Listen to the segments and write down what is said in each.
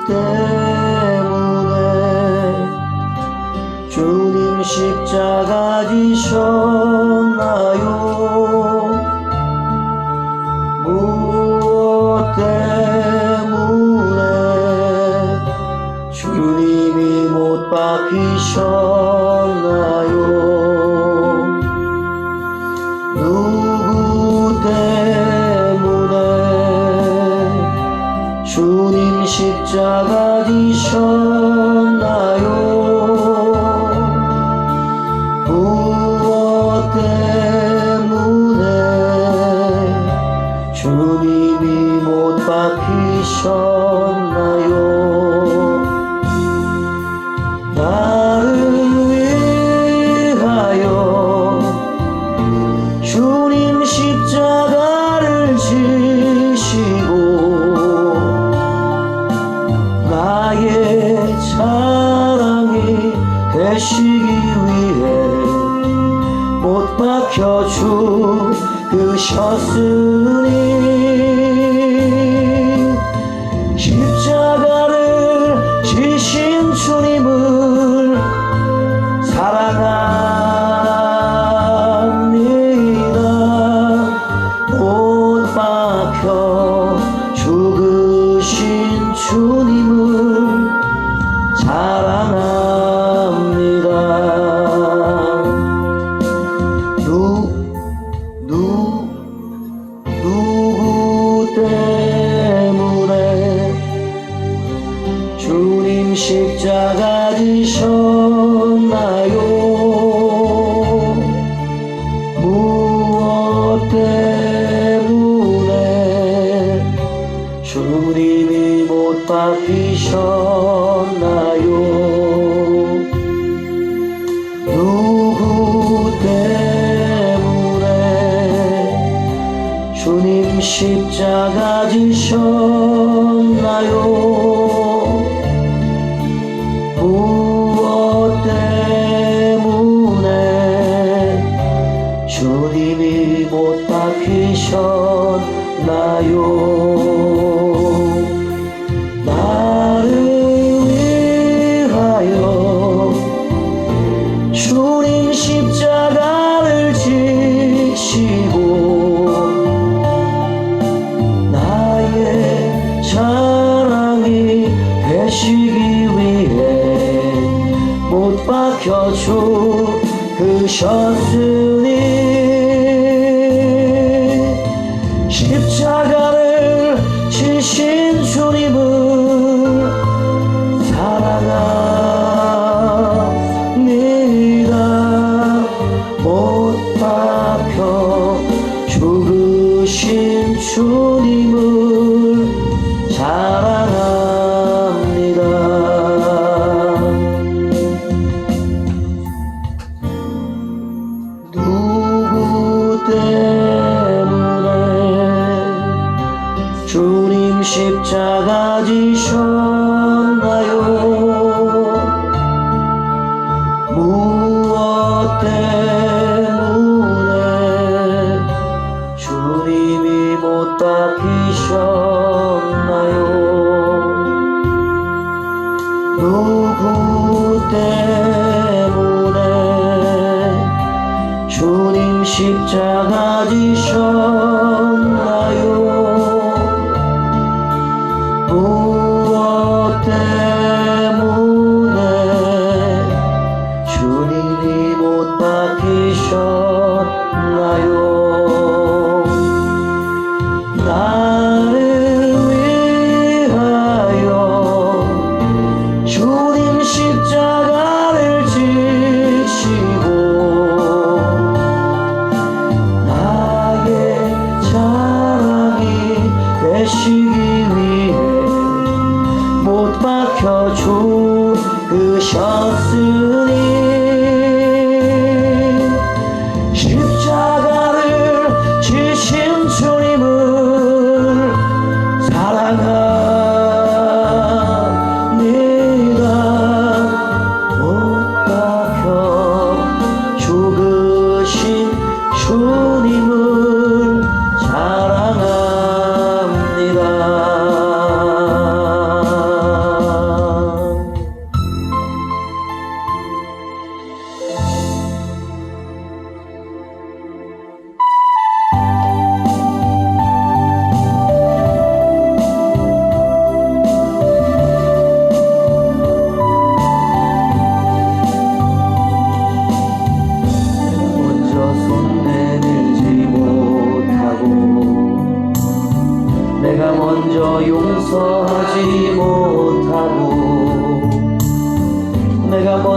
때문에 주님 십자가 지셨나요? 무엇 때문에 주님이 못 박히셨나요? 누구 때문에 주님 십자가 지셨나요? 무엇 때문에 주님이 못 박히셨나요? 나를 위하여 주님 십자가를 지시고 나의 자랑이 되시기 위해 못 박혀 죽으셨으니 십자가를 지신 주님을 사랑합니다. 못 박혀 죽으신 주님을 사랑합니다. 누구 때문에 주님 십자가 지셨나요? 무엇 때문에 주님이 못 박히셨나요? 누구 때문에 주님 십자가 지셨나요? 무엇 때문에 주님이 못 박히셨나요? 나를 위하여 주님 십자가를 지시고 나의 자랑이 되시기 위해 못 박혀 죽으셨으니 십자가를 지신 주님을 사랑합니다. 못 박혀 죽으신 주님을 사랑합니다. 누구 때문에 주님 십자가 지셨나요? 무엇 때문에 주님이 못 박히셨나요? 누구 때문에 주님 십자가 지셨나요? 무엇 때문에 주님이 못 박히셨나요? 나를 위하여 주님 십자가를 지시고 나의 자랑이 되시기 위해 못 박혀 죽으셨으니 십자가를 지신 주님을 사랑합니다. 못 박혀 죽으신 주님을 사랑합니다.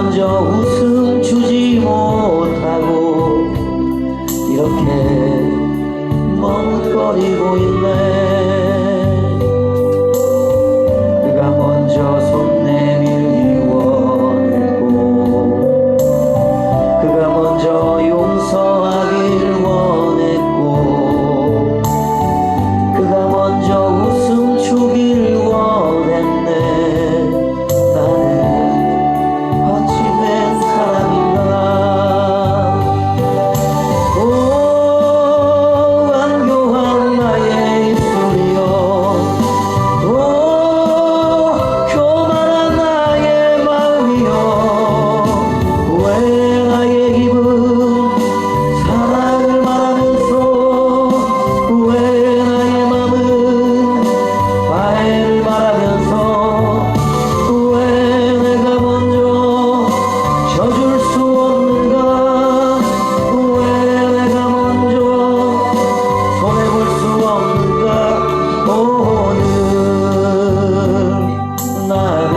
먼저 웃음 주지 못하고 이렇게 멍거리고 있네. 그가 먼저 손 내밀기 원했고 그가 먼저 용서하길 원했고 그가 먼저 웃음 주길 원했네. 나는 어찌 된 사람인가. 오 안교한 나의 입술이여, 오 교만한 나의 마음이여, 왜 나의 입은 사랑을 말하면서 왜 나의 맘은 화해를 말하면서 왜 내가 먼저 져줄 수 없는가. 왜 내가 먼저 손해볼 수 없는가. 오늘 나는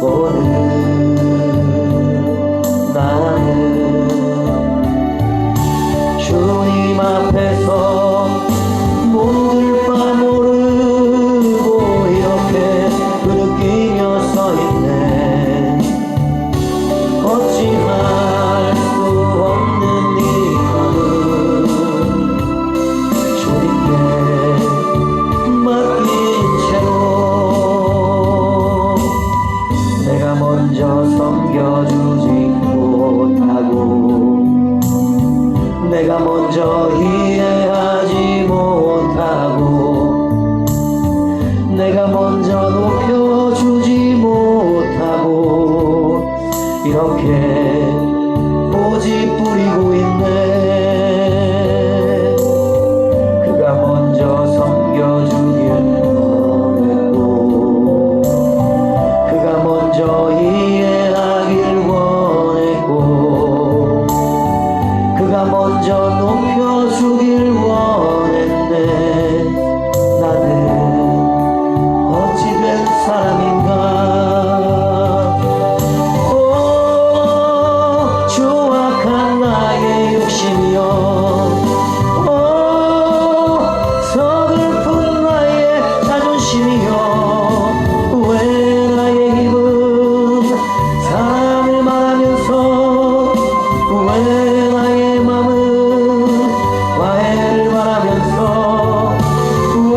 오늘 나는 주님 앞에서 몸둘 바 모르고 이렇게 흐느끼며 서 있네. 어찌할 수 없는 이 마음 주님께 맡긴 채로 내가 먼저 섬겨주지 못하고 내가 먼저 이해하지 못하고 내가 먼저 높여주지 못하고 이렇게 고집 부리고 있네. 그가 먼저 섬겨주길 원했고 그가 먼저 이해하길 원했고 그가 먼저 높여주길 원했네. 나는 어찌된 사람인가. 오 추악한 나의 욕심이여, 오 서글픈 나의 자존심이여, 왜 나의 입은 사랑을 말하면서 왜 나의 맘은 화해를 말하면서 왜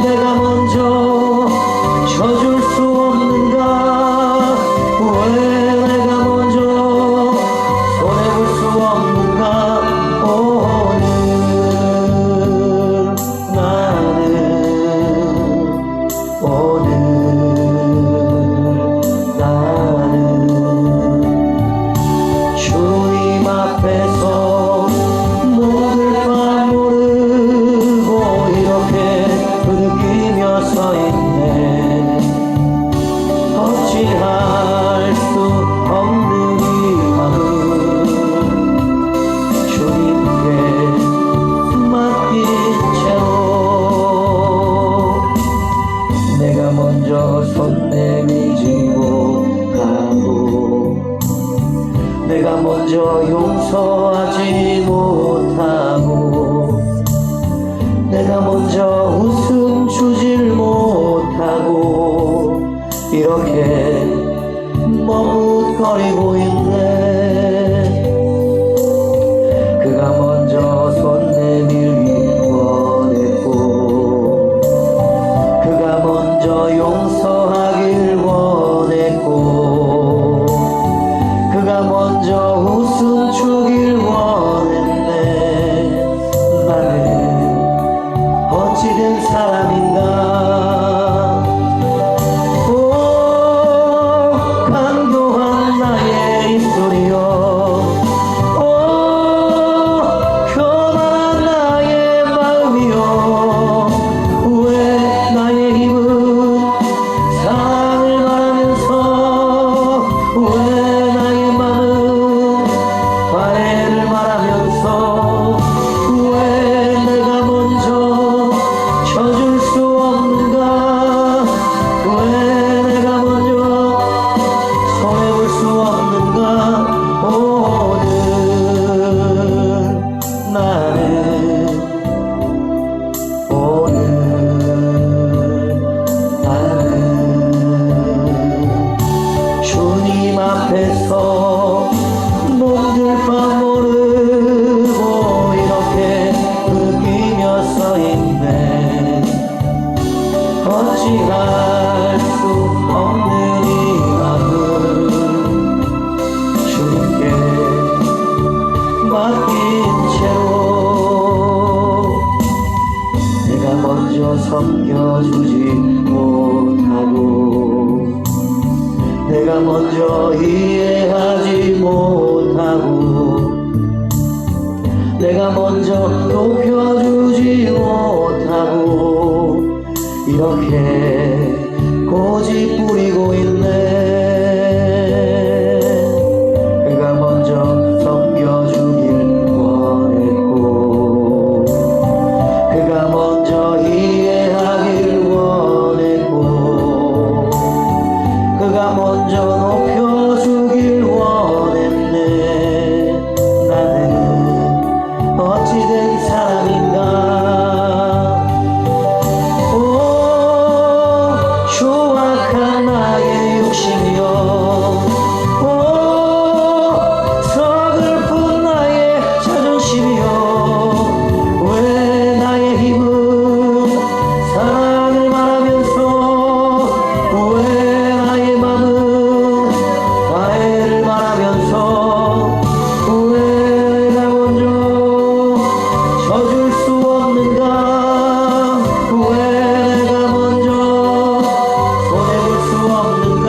내가 먼저 져줄 수 없는가. 왜 내가 먼저 손해볼 수 없는가. 오늘 나는 오늘 나는 주님 앞에서 모를 바 모르고 이렇게 흐느끼며 서 있네. 어찌할 수 없는 이 마음 주님께 맡긴 채로 내가 먼저 손 내밀지 못하고 내가 먼저 용서하지 못하고 내가 먼저 웃음 주질 못하고 이렇게 머뭇거리고 있네. 그가 먼저 손 내밀기 원했고 그가 먼저 용서하길 원했고 그가 먼저 웃음 주길 원했네. 나는 어찌된 사람인가. 오 간교한 나의 입술이여, 오 교만한 나의 마음이여, 왜 나의 힘은 어찌할 수 없는 이 마음 주님께 맡긴 채로 내가 먼저 섬겨주지 못하고 내가 먼저 이해하지 못하고 내가 먼저 높여주지 못하고 이렇게 고집 부리고 있네. 그가 먼저 섬겨주길 원했고 그가 먼저 이해하길 원했고 그가 먼저 높여주길 원했네. 나는 어찌된 사람인가. 오 추악한 나의 욕심이여 오 서글픈 나의 자존심이여 왜 나의 힘은 사랑을 말하면서 왜 나의 맘은 화해를 말하면서 왜 내가 먼저 져줄 수 없는가. 왜 내가 먼저 손해볼 수 없는가.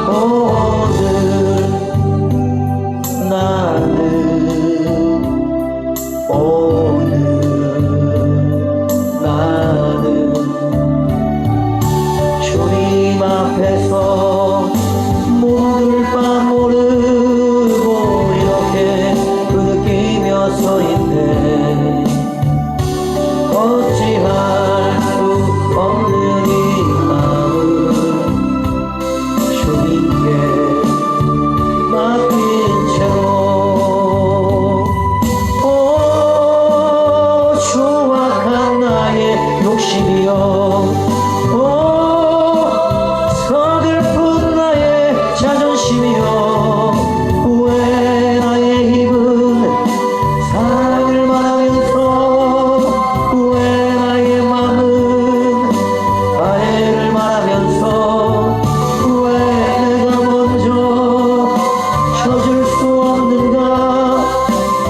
오늘 나는 오늘 나는 주님 앞에서 몸둘 바 모르고 이렇게 느끼며 서 있네. 어찌할 수 없는 이 마음 주님께 맡긴 채로 오 추악한 나의 욕심이여 오 서글픈 나의 자존심이여 왜 나의 힘은 사랑을 말하면서 왜 나의 맘은 화해를 말하면서 왜 내가 먼저 져줄 수 없는가.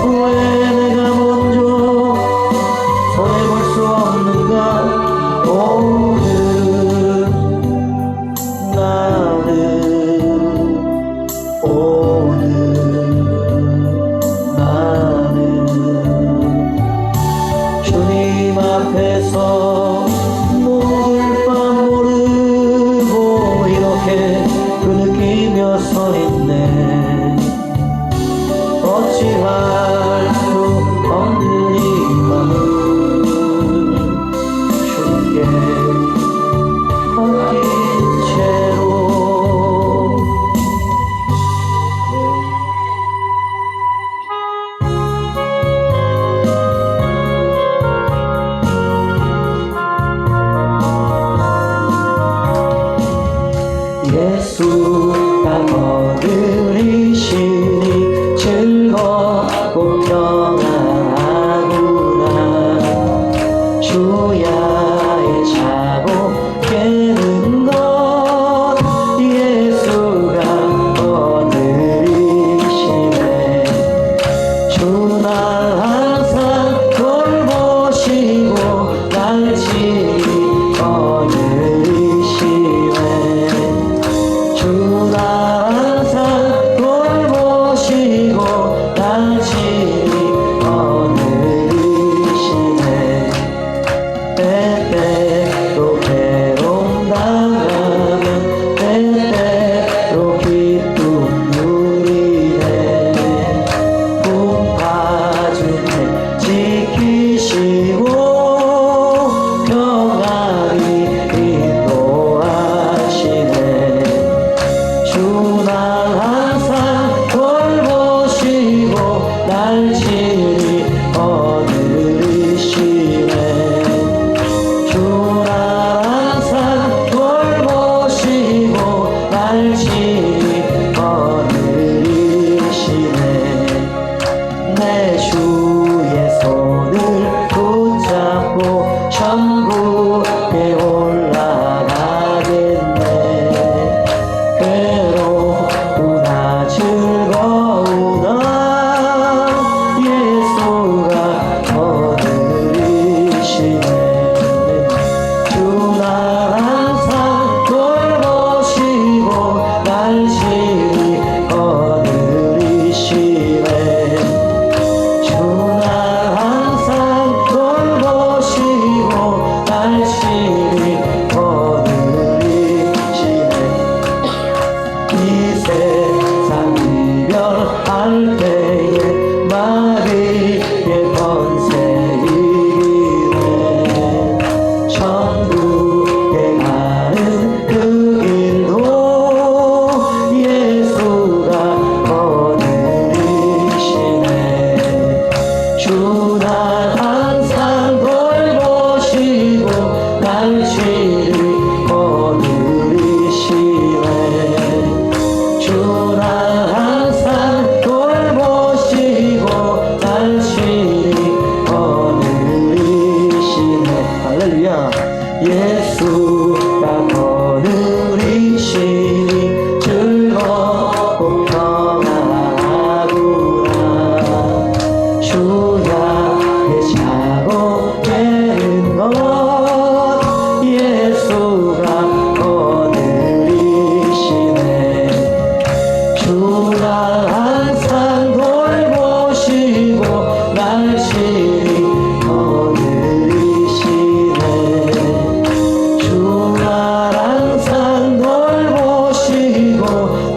왜 내가 먼저 손해볼 수 없는가. 오늘 나는 오늘 나는 주님 앞에서 모를 바 모르고 이렇게 느끼며 서 있네. 어찌할 수 없는 이 마음 주께 맡긴 채로 예수가 거느리시니 즐겁고 평안하구나. 주야의 자고 깨는 것 예수가 거느리시네. 주 날 항상 돌보시고 날 지거느리시네. 주 날 거느리시네 주나 항상 돌보시고 날씨를 거느리시네 할렐루야 예수가 거느리시니 즐겁고 평안하구나 주야 자고 깨는 것 예수가 거느리시네 주가 항상 돌보시고 날씨를 거느리시네 주가 항상 돌보시고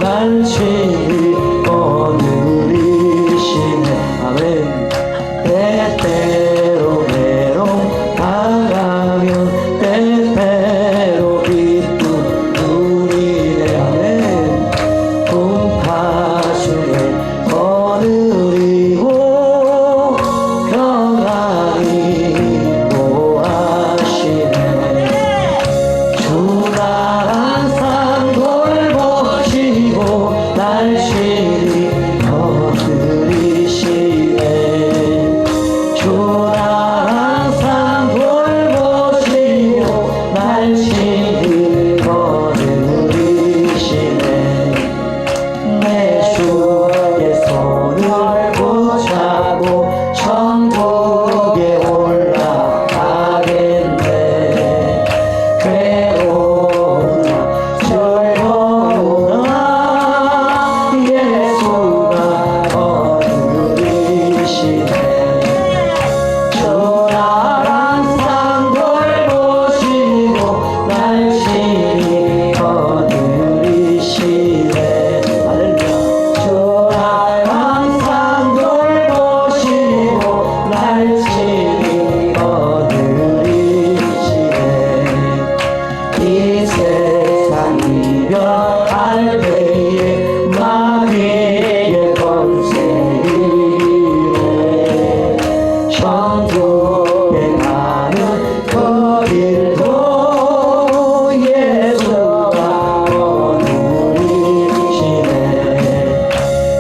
날씨를 거느리시네 아멘 때때로 외로워하면 때때로 기쁨 누리네 아멘 풍파수에 거느리고 평안히 보하시네 주가 항상 돌보시고 날씨를 거느리시네 주가 항상 돌보시고 날씨를 거느리시네 내 주의 손을 붙잡고 천국에 올라가겠네 괴로우나 즐거우나 예수가 거느리시네 주가 항상 돌보시고 날씨를 거느리시네 할렐루야 주가 항상 돌보시고 날씨를 거느리시네 이 세상 이별할 때에 마귀의 권세이네 천국에 가는 그 길도 예수가 거느리시네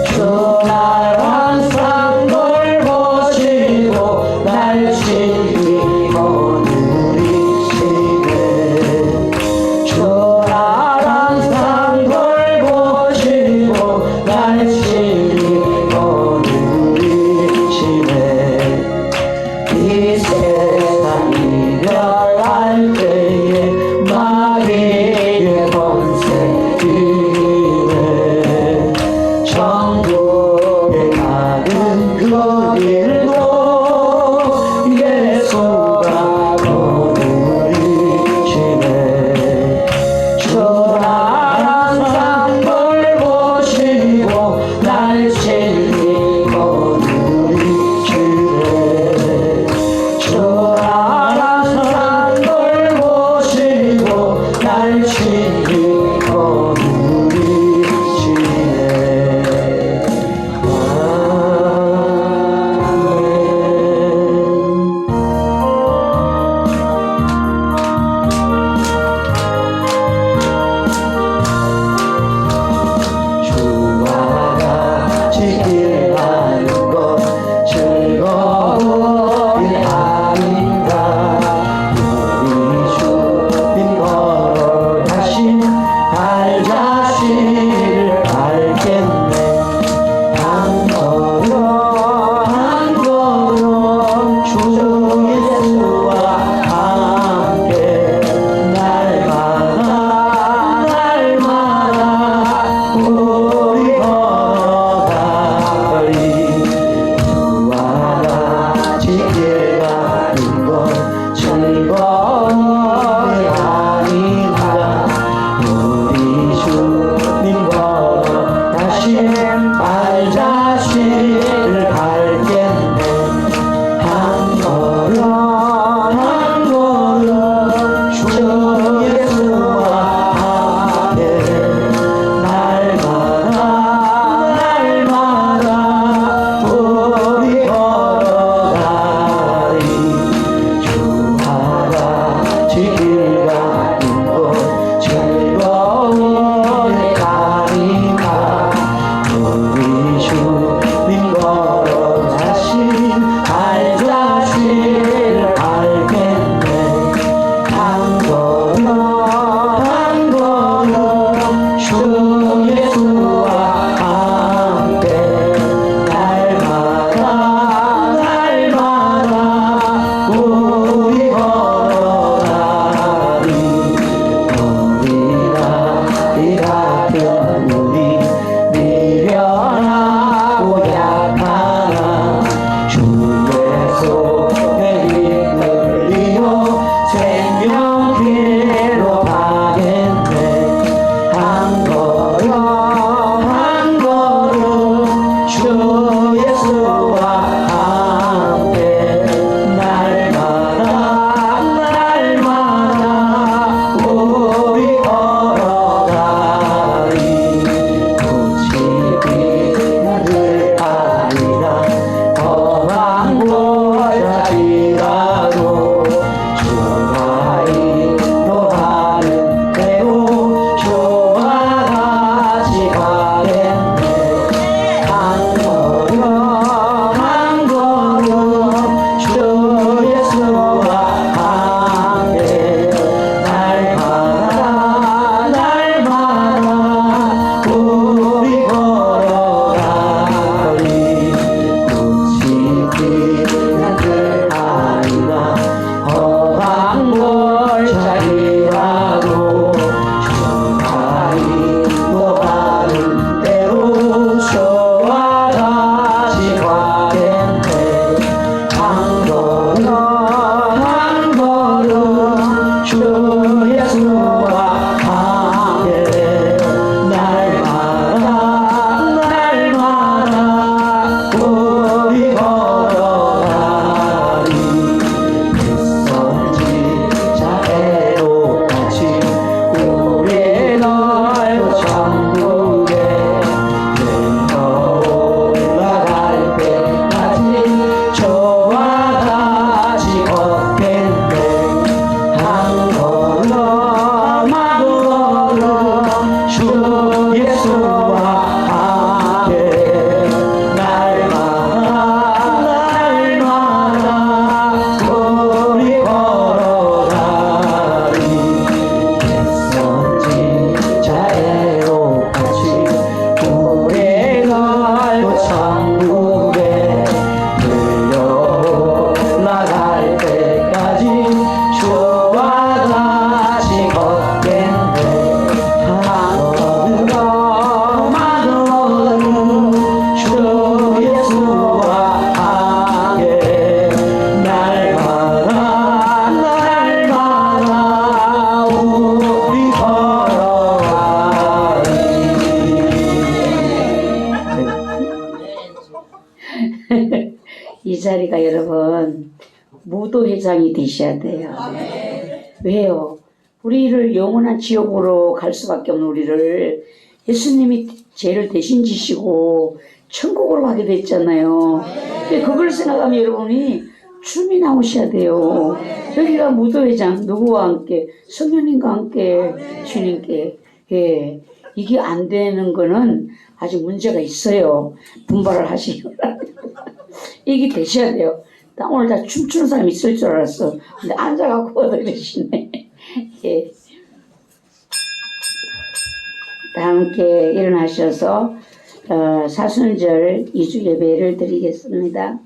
주가 항상 돌보시고 날씨를 거느리시네 주가 항상 돌보시고 날씨를 거느리시네 이 세상 이별할 때에 마귀의 권세이네 천국에 가는 그 길도 예수가 거느리시네 주가 항상 돌보시고 날씨를 거느리시네 주가 항상 돌보시고 날씨를 거느리시네 주와 같이 일하는 것 즐거운 일 아닌가 우리 주님 걸어갈 이 자리가 여러분 무도회장이 되셔야 돼요. 왜요? 우리를 영원한 지옥으로 갈 수밖에 없는 우리를 예수님이 죄를 대신 지시고 천국으로 가게 됐잖아요. 근데 그걸 생각하면 여러분이 춤이 나오셔야 돼요. 여기가 무도회장 누구와 함께? 성령님과 함께 주님께. 예, 이게 안 되는 거는 아직 문제가 있어요. 분발을 하시기 바랍니다. 이게 되셔야 돼요. 나 오늘 다 춤추는 사람이 있을 줄 알았어. 근데 앉아갖고 얻어내시네. 예. 다 함께 일어나셔서 사순절 2주 예배를 드리겠습니다.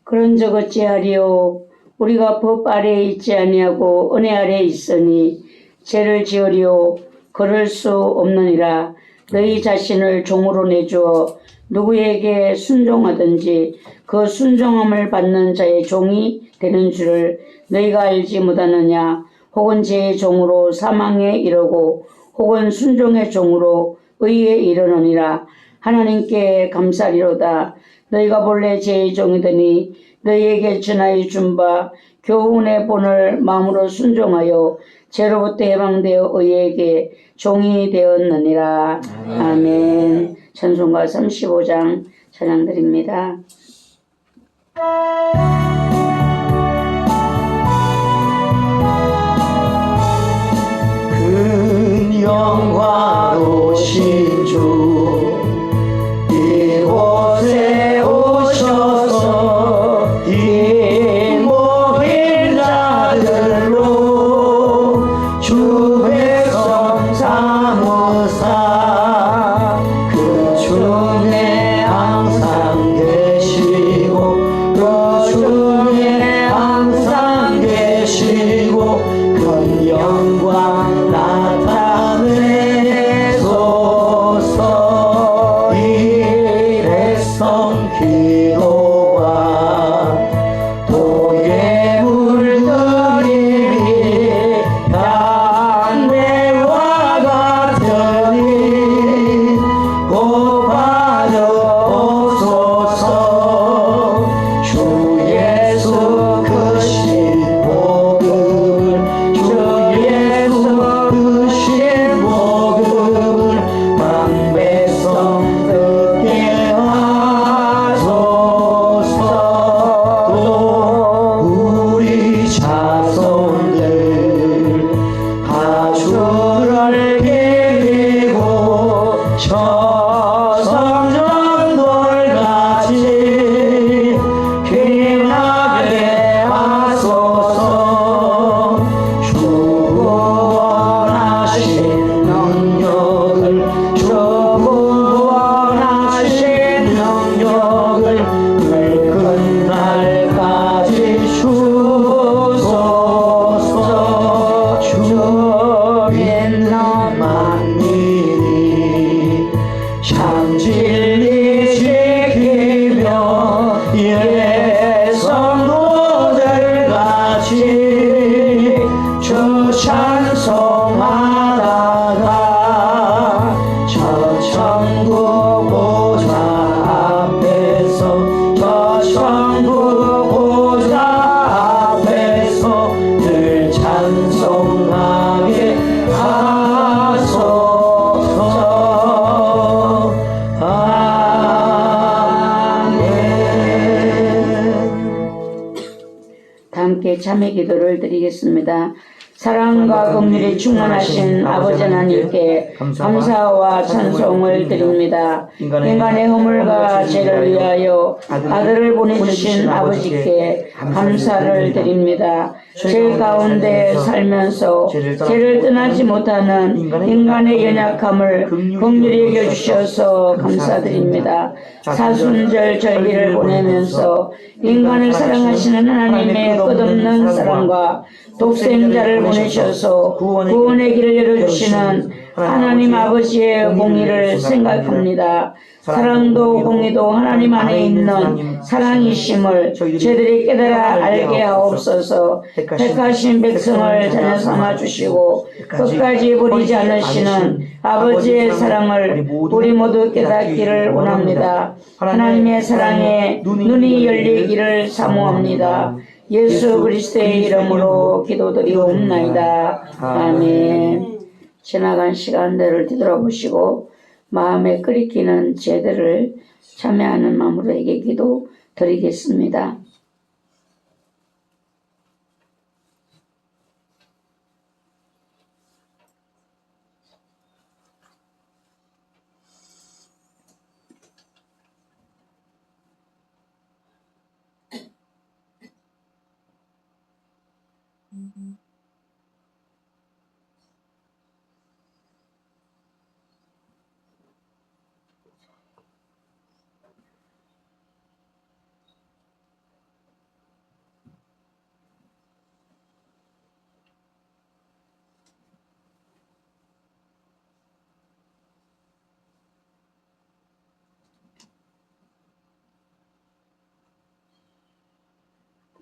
그런즉 어찌하리요? 우리가 법 아래에 있지 아니하고 은혜 아래에 있으니 죄를 지으리요 그럴 수 없느니라. 너희 자신을 종으로 내주어 누구에게 순종하든지 그 순종함을 받는 자의 종이 되는 줄을 너희가 알지 못하느냐? 혹은 죄의 종으로 사망에 이르고 혹은 순종의 종으로 의에 이르느니라. 하나님께 감사리로다. 너희가 본래 죄의 종이더니 너희에게 전하여 준 바 교훈의 본을 마음으로 순종하여 죄로부터 해방되어 의에게 종이 되었느니라. 아멘. 찬송가 35장 찬양드립니다. 큰 영화로신 주 이곳에 오셔서 이 모인 자들로 주 백성 삼으사 그 중에 항상 계시고 그 중에 항상 계시고 큰 영광 나타내소서. 이 백성 기도가 도에 물들이니 양배와 같으니 곧 받아오소서. 주 예수 그 신복음을 주 예수 그 신복음을 만백성 듣게 하소서. 또 우리 자손들 다 주를 기리고 저성전돌같이 빛나게 하소서. 주 구원하신 능력을 주 구원하신 능력을 늙은 날까지 주소서. 주 빛나 만민이 참 진리 지키며 예 성도들 같이 주 찬송하다가 저 천국 보좌 앞에서 저 천국 보좌 앞에서 늘 찬송하게 하소서. 아멘. 다 함께 참회 기도를 드리겠습니다. 사랑과 긍휼이 충만하신 아버지 하나님께 감사와 찬송을 드립니다. 인간의 허물과 죄를 위하여 아들을 보내주신 아버지께 감사를 드립니다. 죄 가운데 살면서 죄를 떠나지 못하는 인간의 연약함을 긍휼히 여겨주셔서 감사드립니다. 사순절 절기를 보내면서 인간을 사랑하시는 하나님의 끝없는 사랑과 독생자를 보내셔서 구원의 길을 열어주시는 하나님 아버지의 공의를 생각합니다. 사랑도 공의도 하나님 안에 있는 사랑이심을 저희들이 깨달아 알게 하옵소서. 택하신 백성을 자녀 삼아 주시고 끝까지 버리지 않으시는 아버지의 사랑을 우리 모두 깨닫기를 원합니다. 하나님의 사랑에 눈이 열리기를 사모합니다. 예수 그리스도의 이름으로 기도드리옵나이다. 아멘. 지나간 시간들을 뒤돌아보시고 마음에 끓이키는 죄들을 참여하는 마음으로 에게 기도 드리겠습니다.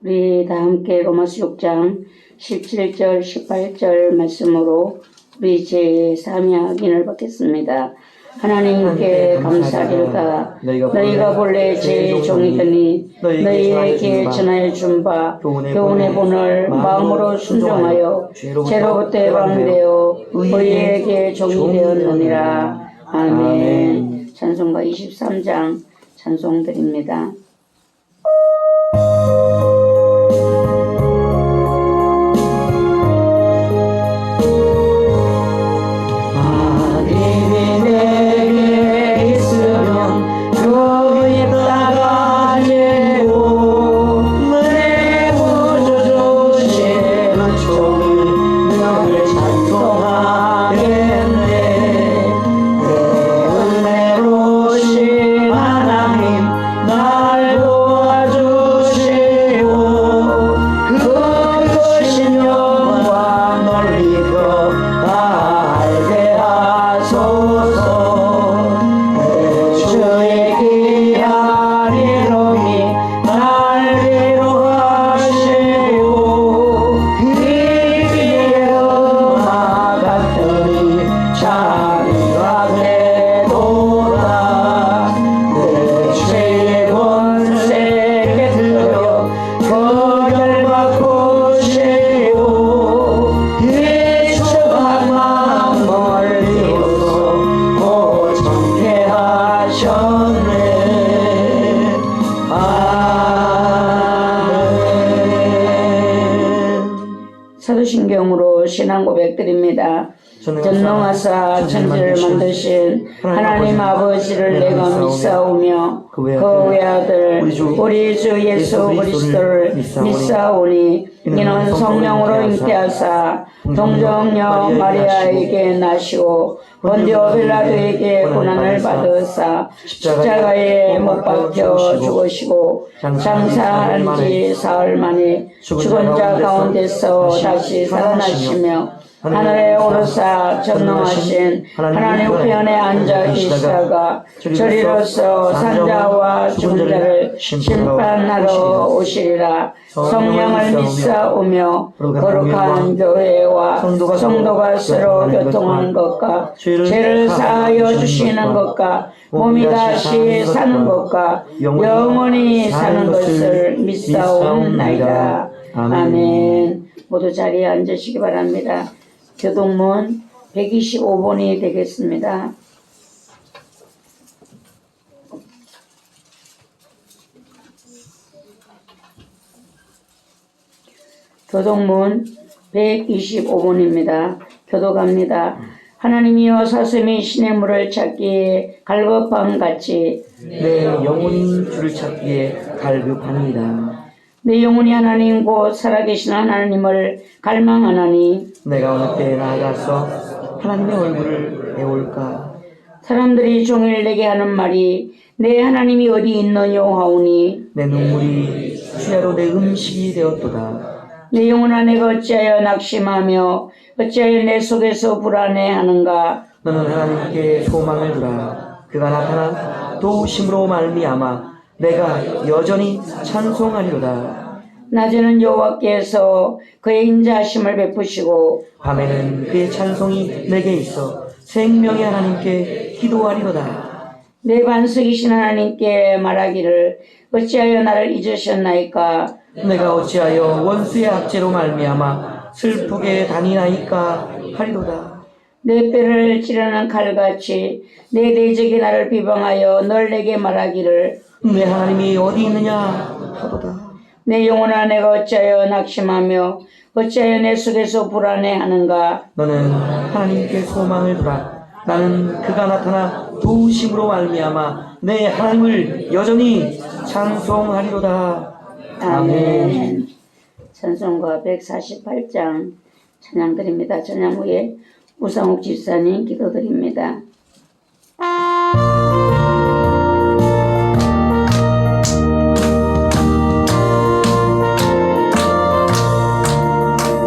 우리 다 함께 로마서 6장 17절 18절 말씀으로 우리 제3의 확인을 받겠습니다. 하나님께 감사드리다 너희가 본래 제 종이더니 너희에게 전하여 준 바 교훈의 본을 마음으로 순종하여 죄로부터 해방되어 너희에게 종이 되었느니라. 아멘. 찬송가 23장 찬송드립니다. 사도신경으로 신앙 고백드립니다. 전능하사 천지를 만드신 하나님 아버지를 내가 믿사오며 그 외아들 우리 주 예수 그리스도를 믿사오니 이는 성령으로 잉태하사 동정녀 마리아에게 나시고 본디오 빌라도에게 고난을 받으사 십자가에 못 박혀 죽으시고 장사한 지 사흘 만에 죽은 자 가운데서 다시 살아나시며 하늘에 오르사 전능하신 하나님 우편에 앉아 계시다가 저리로서 산자와 죽은 자를 심판하러 오시리라. 성령을 믿사오며 거룩한 교회와 성도가 서로 교통하는 것과 죄를 사하여 주시는 것과 몸이 다시 사는 것과 영원히 사는 것을 믿사옵나이다. 아멘. 모두 자리에 앉으시기 바랍니다. 교동문 125번이 되겠습니다. 교동문 125번입니다. 교독합니다. 하나님이여 사슴이 신의 물을 찾기에 갈급함 같이 내 영혼이 주를 찾기에 갈급합니다. 내 영혼이 하나님 곧 살아계신 하나님을 갈망하나니 내가 어느 때 나아가서 하나님의 얼굴을 배울까? 사람들이 종일 내게 하는 말이 내 하나님이 어디 있느뇨 하오니 내 눈물이 주야로 내 음식이 되었도다. 내 영혼아 내가 어찌하여 낙심하며 어찌하여 내 속에서 불안해하는가. 너는 하나님께 소망을 두라. 그가 나타나 도우심으로 말미암아 내가 여전히 찬송하리로다. 낮에는 여호와께서 그의 인자하심을 베푸시고 밤에는 그의 찬송이 내게 있어 생명의 하나님께 기도하리로다. 내 반석이신 하나님께 말하기를 어찌하여 나를 잊으셨나이까. 내가 어찌하여 원수의 압제로 말미암아 슬프게 다니나이까 하리로다. 내 뼈를 찌르는 칼같이 내 대적이 나를 비방하여 널 내게 말하기를 내 하나님이 어디 있느냐 하도다. 내 영혼아 내가 어찌하여 낙심하며 어찌하여 내 속에서 불안해하는가. 너는 하나님께 소망을 두라. 나는 그가 나타나 도우심으로 말미암아 내 하나님을 여전히 찬송하리로다. 아멘. 찬송가 148장 찬양드립니다. 찬양 후에 우상욱 집사님 기도드립니다.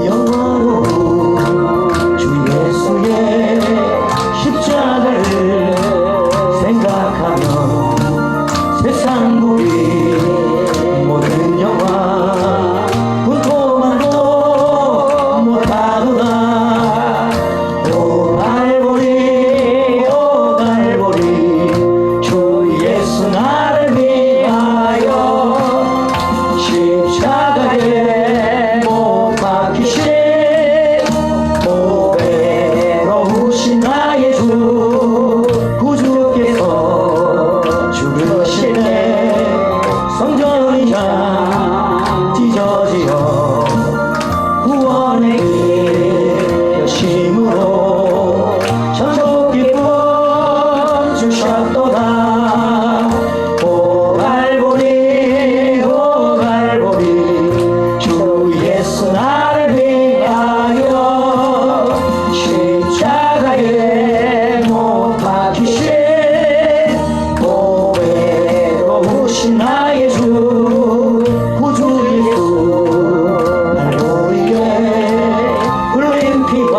영원한 주 예수의 십자가를 생각하면 세상 구리 모든 영화 분토만도 못하구나. 오 갈보리 오 갈보리 주 예수 나를 위하여 십자가에 못 박히신 오배로우신 나의 주 구주께서 죽으시네. 성전이자 찢어지어 구원의 길 여심으로 천국 기쁨 주셨도다. 오 갈보리 오 갈보리 주 예수 나를 위하여 십자가에 못 박히신 오배로우신 나의 주 구주 예수 나를 위해 흘린 피와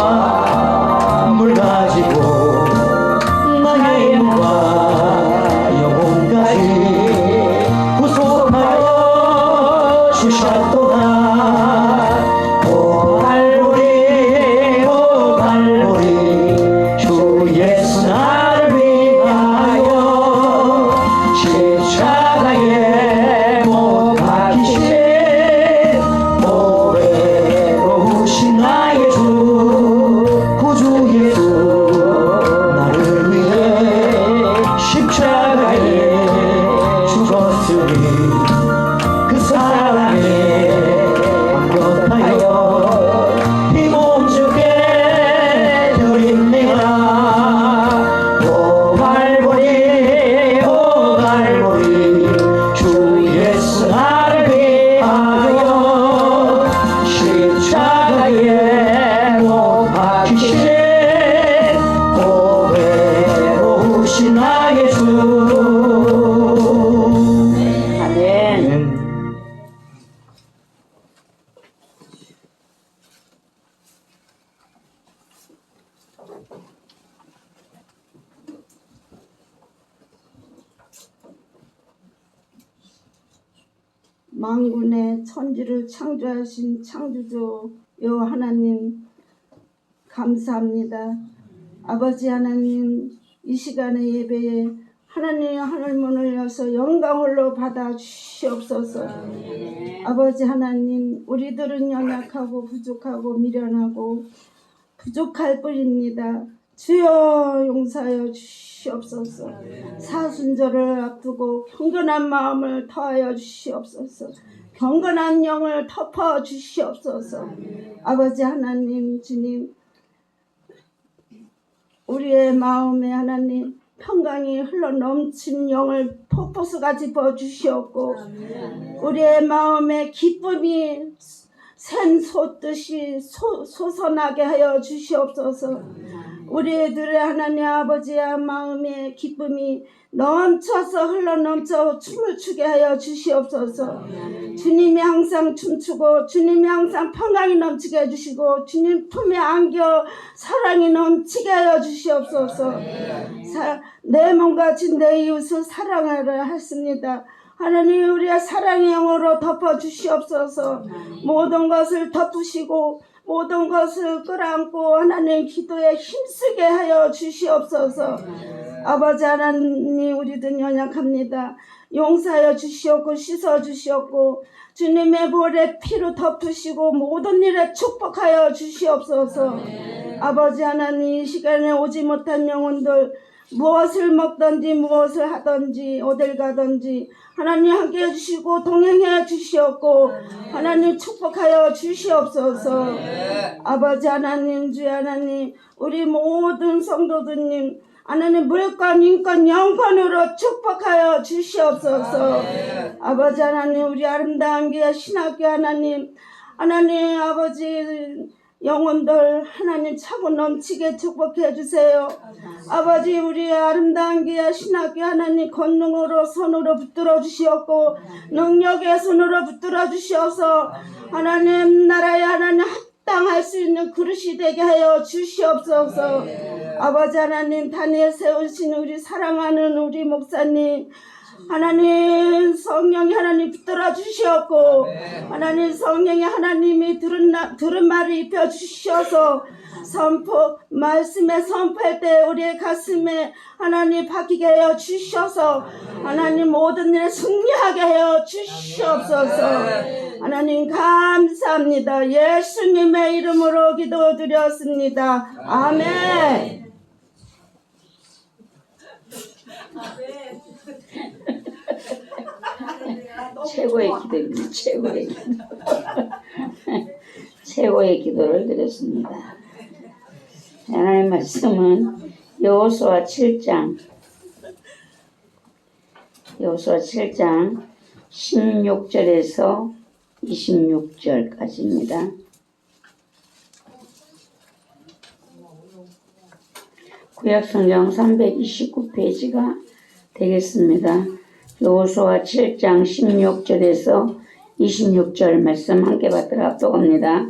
물 가지고 나의 몸과 영혼까지 구속하여 주셨도다. 오 갈보리 오 갈보리 주 예수 나를 위하여 십자가에 못 박히신 오배로우신 나의 주 구주 예수 나를 위해 십자가에 죽었으니 그 사랑에 감격하여 이 몸 주께 드린 내가 오 갈보리 오 갈보리 주 예수 나를 위하여 십자가에 못 박히신 오배로우신 나의 주. 아멘. 만군의 천지를 창조하신 창조주 여 하나님 감사합니다. 아버지 하나님, 이 시간의 예배에 하나님의 하늘문을 여서 영광홀로 받아 주시옵소서. 아버지 하나님, 우리들은 연약하고 부족하고 미련하고 부족할 뿐입니다. 주여 용서하여 주시옵소서. 사순절을 앞두고 경건한 마음을 더하여 주시옵소서. 경건한 영을 덮어 주시옵소서. 아버지 하나님, 주님, 우리의 마음에 하나님 평강이 흘러 넘친 영을 폭포수같이 부어주시옵고, 우리의 마음에 기쁨이 샘 솟듯이 솟아나게 하여 주시옵소서. 우리들의 하나님 아버지의 마음에 기쁨이 넘쳐서 흘러넘쳐 춤을 추게 하여 주시옵소서. 주님이 항상 춤추고 주님이 항상 평강이 넘치게 해주시고 주님 품에 안겨 사랑이 넘치게 하여 주시옵소서. 내 몸과 내 이웃을 사랑하라 했습니다. 하나님, 우리의 사랑의 영으로 덮어 주시옵소서. 모든 것을 덮으시고 모든 것을 끌어안고 하나님 기도에 힘쓰게 하여 주시옵소서. 아버지 하나님, 우리들 연약합니다. 용서하여 주시옵고 씻어 주시옵고 주님의 볼에 피로 덮으시고 모든 일에 축복하여 주시옵소서. 아버지 하나님, 이 시간에 오지 못한 영혼들 무엇을 먹든지 무엇을 하든지 어딜 가든지 하나님 함께 해주시고 동행해 주시옵고 하나님 축복하여 주시옵소서. 아버지 하나님, 주 하나님, 우리 모든 성도들님 하나님 물권 인권 영권으로 축복하여 주시옵소서. 아버지 하나님, 우리 아름다운 교회 신학교 하나님 아버지 영혼들 하나님 차고 넘치게 축복해 주세요. 아버지, 우리 아름다운 교회 신학교 하나님 권능으로 손으로 붙들어 주시옵고 능력의 손으로 붙들어 주시어서 하나님 나라에 하나님 합당할 수 있는 그릇이 되게 하여 주시옵소서. 아버지 하나님, 단에 세우신 우리 사랑하는 우리 목사님 하나님 성령이 하나님 붙들어 주시옵고 하나님 성령이 하나님이 들은 말을 입혀 주셔서 말씀에 선포할 때 우리의 가슴에 하나님 박히게 하여 주셔서 하나님 모든 일에 승리하게 하여 주시옵소서. 하나님 감사합니다. 예수님의 이름으로 기도드렸습니다. 아멘. 최고의 기도입니다. 최고의 기도. 최고의 기도를 드렸습니다. 하나님 말씀은 여호수아 7장 16절에서 26절까지입니다. 구약성경 329페이지가 되겠습니다. 여호수아 7장 16절에서 26절 말씀 함께 받들어 압독합니다.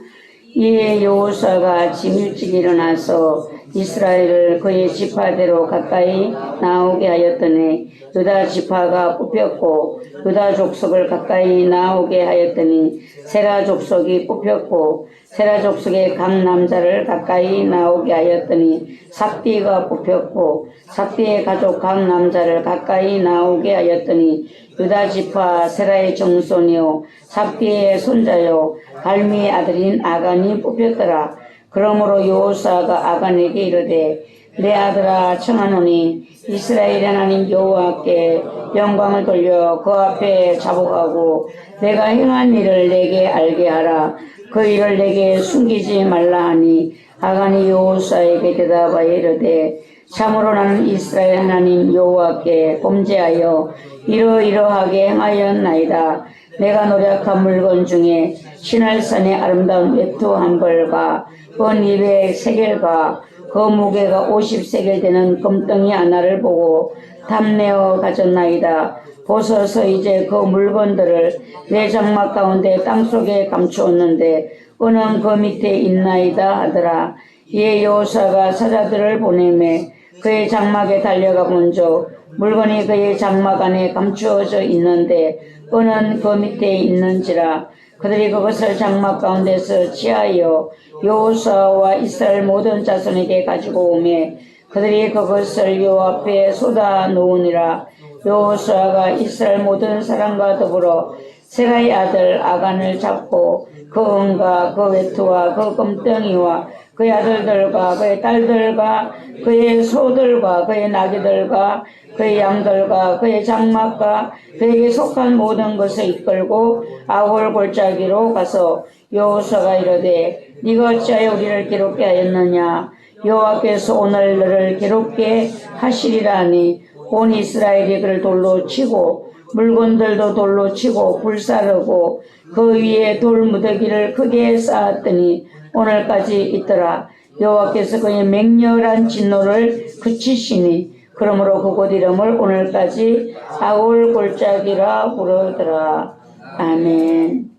이에 여호수아가 아침 일찍 일어나서 이스라엘을 그의 지파대로 가까이 나오게 하였더니 유다 지파가 뽑혔고 유다 족속을 가까이 나오게 하였더니 세라 족속이 뽑혔고 세라 족속의 각 남자를 가까이 나오게 하였더니 삽디가 뽑혔고 삽디의 가족 각 남자를 가까이 나오게 하였더니 유다 지파 세라의 정손이요 삽디의 손자요 갈미의 아들인 아간이 뽑혔더라. 그러므로 여호수아가 아간에게 이르되 내 아들아 청하노니 이스라엘 하나님 여호와께 영광을 돌려 그 앞에 자복하고 내가 행한 일을 내게 알게 하라. 그 일을 내게 숨기지 말라 하니 아간이 여호수아에게 대답하여 이르되 참으로 나는 이스라엘 하나님 여호와께 범죄하여 이러이러하게 행하였나이다. 내가 노력한 물건 중에 시날산의 아름다운 외투 한 벌과 은 200세겔과 그 무게가 50세겔 되는 금덩이 하나를 보고 탐내어 가졌나이다. 보소서 이제 그 물건들을 내 장막 가운데 땅속에 감추었는데 은은 그 밑에 있나이다 하더라. 이에 여호수아가 사자들을 보내매 그의 장막에 달려가 본즉 물건이 그의 장막 안에 감추어져 있는데 은은 그 밑에 있는지라. 그들이 그것을 장막 가운데서 취하여 여호수아와 이스라엘 모든 자손에게 가지고 오매 그들이 그것을 여호와 앞에 쏟아 놓으니라. 여호수아가 이스라엘 모든 사람과 더불어 세라의 아들 아간을 잡고 그 은과 그 외투와 그 금덩이와 그의 아들들과 그의 딸들과 그의 소들과 그의 나귀들과 그의 양들과 그의 장막과 그에게 속한 모든 것을 이끌고 아골 골짜기로 가서 여호수아가 이르되 네가 어찌하여 우리를 괴롭게 하였느냐 여호와께서 오늘 너를 괴롭게 하시리라니 온 이스라엘이 그를 돌로 치고 물건들도 돌로 치고 불사르고 그 위에 돌무더기를 크게 쌓았더니 오늘까지 있더라. 여호와께서 그의 맹렬한 진노를 그치시니 그러므로 그곳 이름을 오늘까지 아골 골짜기라 부르더라. 아멘.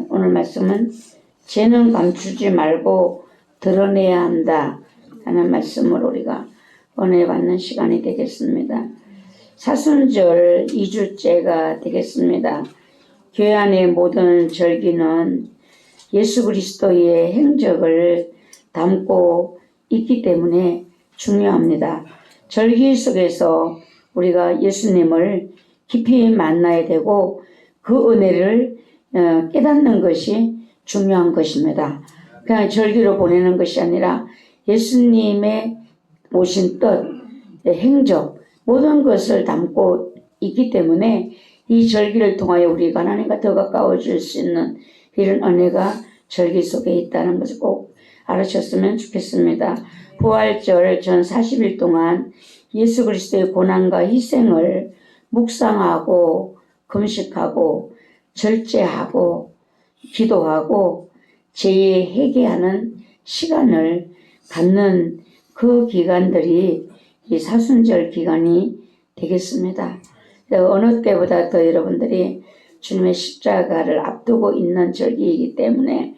오늘 말씀은 죄는 감추지 말고 드러내야 한다 하는 말씀을 우리가 은혜 받는 시간이 되겠습니다. 사순절 2주째가 되겠습니다. 교회 안의 모든 절기는 예수 그리스도의 행적을 담고 있기 때문에 중요합니다. 절기 속에서 우리가 예수님을 깊이 만나야 되고 그 은혜를 깨닫는 것이 중요한 것입니다. 그냥 절기로 보내는 것이 아니라 예수님의 오신 뜻, 행적 모든 것을 담고 있기 때문에 이 절기를 통하여 우리가 하나님과 더 가까워질 수 있는 이런 은혜가 절기 속에 있다는 것을 꼭 알아주셨으면 좋겠습니다. 부활절 전 40일 동안 예수 그리스도의 고난과 희생을 묵상하고 금식하고 절제하고 기도하고 죄에 회개하는 시간을 갖는 그 기간들이 이 사순절 기간이 되겠습니다. 어느 때보다 더 여러분들이 주님의 십자가를 앞두고 있는 절기이기 때문에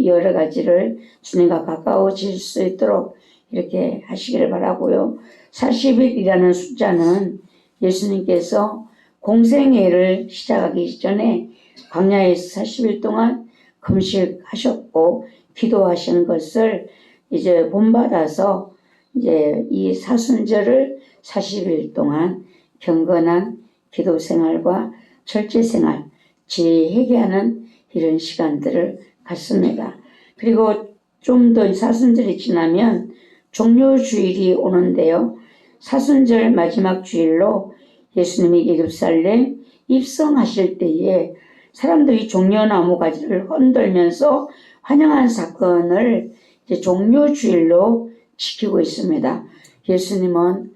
여러 가지를 주님과 가까워질 수 있도록 이렇게 하시기를 바라고요. 40일이라는 숫자는 예수님께서 공생애를 시작하기 전에 광야에서 40일 동안 금식하셨고 기도하신 것을 이제 본받아서 이제 이 사순절을 40일 동안 경건한 기도 생활과 절제 생활, 죄 회개하는 이런 시간들을 갖습니다. 그리고 좀 더 사순절이 지나면 종료주일이 오는데요. 사순절 마지막 주일로 예수님이 예루살렘 입성하실 때에 사람들이 종려나무 가지를 흔들면서 환영한 사건을 이제 종료주일로 지키고 있습니다. 예수님은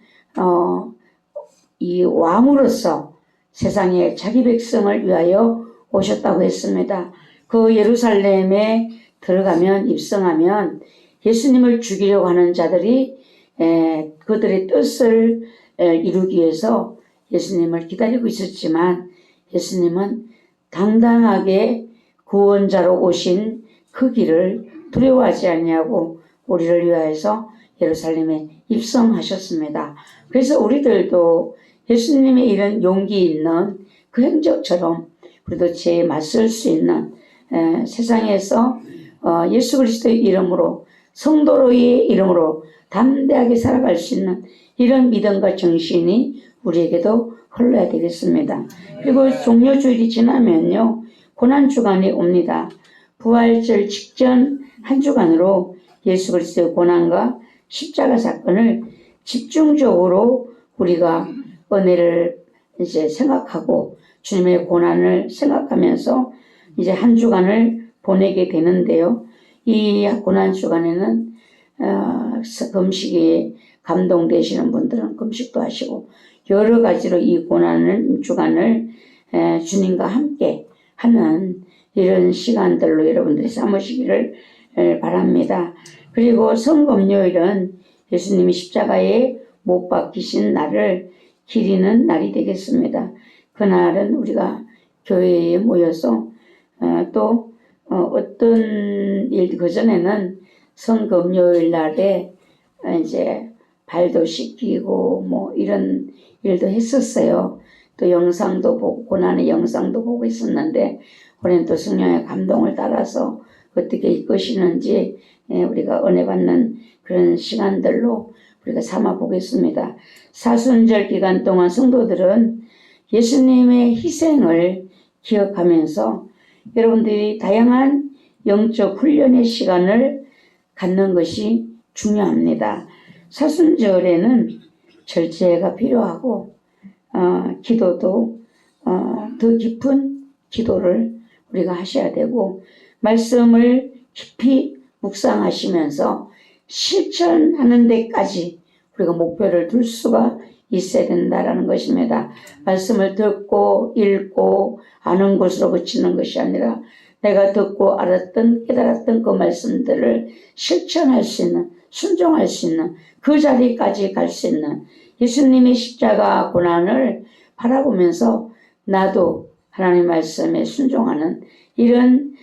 이 왕으로서 세상에 자기 백성을 위하여 오셨다고 했습니다. 그 예루살렘에 들어가면 입성하면 예수님을 죽이려고 하는 자들이 그들의 뜻을 이루기 위해서 예수님을 기다리고 있었지만 예수님은 당당하게 구원자로 오신 그 길을 두려워하지 않냐고 우리를 위하여서 예루살렘에 입성하셨습니다. 그래서 우리들도 예수님의 이런 용기 있는 그 행적처럼 우리도 죄에 맞설 수 있는 세상에서 예수 그리스도의 이름으로 성도로의 이름으로 담대하게 살아갈 수 있는 이런 믿음과 정신이 우리에게도 흘러야 되겠습니다. 그리고 종료주일이 지나면요 고난주간이 옵니다. 부활절 직전 한 주간으로 예수 그리스도의 고난과 십자가 사건을 집중적으로 우리가 은혜를 이제 생각하고 주님의 고난을 생각하면서 이제 한 주간을 보내게 되는데요. 이 고난 주간에는 금식에 감동되시는 분들은 금식도 하시고 여러 가지로 이 고난 주간을 주님과 함께 하는 이런 시간들로 여러분들이 삼으시기를 바랍니다. 그리고 성금요일은 예수님이 십자가에 못 박히신 날을 기리는 날이 되겠습니다. 그날은 우리가 교회에 모여서 또 어떤 일 그전에는 성금요일 날에 이제 발도 씻기고 뭐 이런 일도 했었어요. 또 영상도 보고 고난의 영상도 보고 있었는데 올해는 또 성령의 감동을 따라서 어떻게 이끄시는지 우리가 은혜 받는 그런 시간들로 우리가 삼아 보겠습니다. 사순절 기간 동안 성도들은 예수님의 희생을 기억하면서 여러분들이 다양한 영적 훈련의 시간을 갖는 것이 중요합니다. 사순절에는 절제가 필요하고 기도도 더 깊은 기도를 우리가 하셔야 되고 말씀을 깊이 묵상하시면서 실천하는 데까지 우리가 목표를 둘 수가 있어야 된다라는 것입니다. 말씀을 듣고 읽고 아는 것으로 그치는 것이 아니라 내가 듣고 알았던 깨달았던 그 말씀들을 실천할 수 있는 순종할 수 있는 그 자리까지 갈 수 있는 예수님의 십자가 고난을 바라보면서 나도 하나님 말씀에 순종하는 이런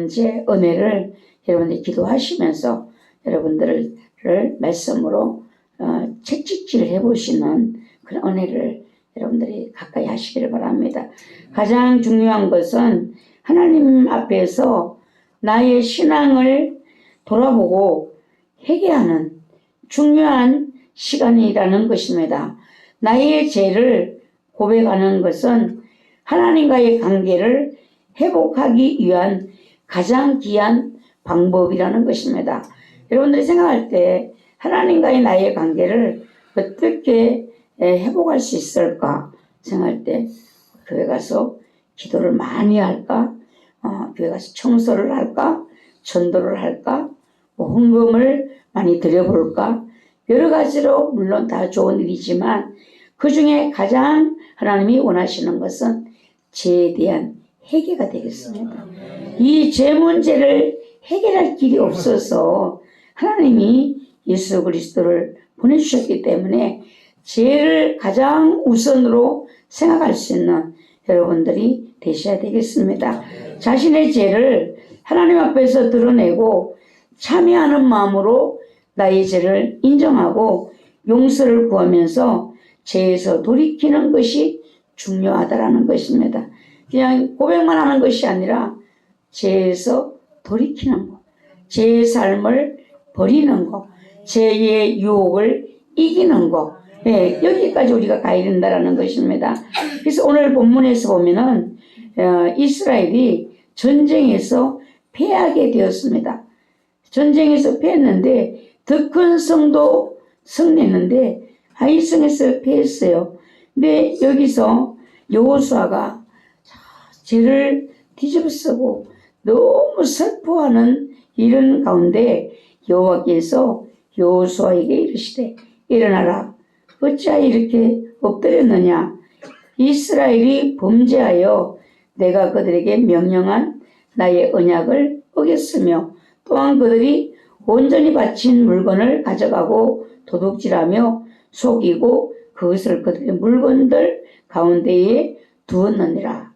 이제 은혜를 여러분들이 기도하시면서 여러분들을 말씀으로 채찍질 해보시는 그런 은혜를 여러분들이 가까이 하시기를 바랍니다. 가장 중요한 것은 하나님 앞에서 나의 신앙을 돌아보고 회개하는 중요한 시간이라는 것입니다. 나의 죄를 고백하는 것은 하나님과의 관계를 회복하기 위한 가장 귀한 방법이라는 것입니다. 여러분들이 생각할 때 하나님과의 나의 관계를 어떻게 회복할 수 있을까 생각할 때 교회 가서 기도를 많이 할까? 교회 가서 청소를 할까? 전도를 할까? 뭐 헌금을 많이 드려볼까? 여러 가지로 물론 다 좋은 일이지만 그 중에 가장 하나님이 원하시는 것은 죄에 대한 해결가 되겠습니다. 이 죄 문제를 해결할 길이 없어서 하나님이 예수 그리스도를 보내주셨기 때문에 죄를 가장 우선으로 생각할 수 있는 여러분들이 되셔야 되겠습니다. 자신의 죄를 하나님 앞에서 드러내고 참여하는 마음으로 나의 죄를 인정하고 용서를 구하면서 죄에서 돌이키는 것이 중요하다라는 것입니다. 그냥 고백만 하는 것이 아니라 죄에서 돌이키는 것, 죄의 삶을 버리는 것, 죄의 유혹을 이기는 것, 여기까지 우리가 가야 된다라는 것입니다. 그래서 오늘 본문에서 보면은 이스라엘이 전쟁에서 패하게 되었습니다. 전쟁에서 패했는데 더 큰 성도 승리했는데 아이성에서 패했어요. 근데 여기서 여호수아가 죄를 뒤집어쓰고 너무 슬퍼하는 이런 가운데 여호와께서 여호수아에게 이르시되 일어나라. 어찌하여 이렇게 엎드렸느냐. 이스라엘이 범죄하여 내가 그들에게 명령한 나의 언약을 어겼으며 또한 그들이 온전히 바친 물건을 가져가고 도둑질하며 속이고 그것을 그들의 물건들 가운데에 두었느니라.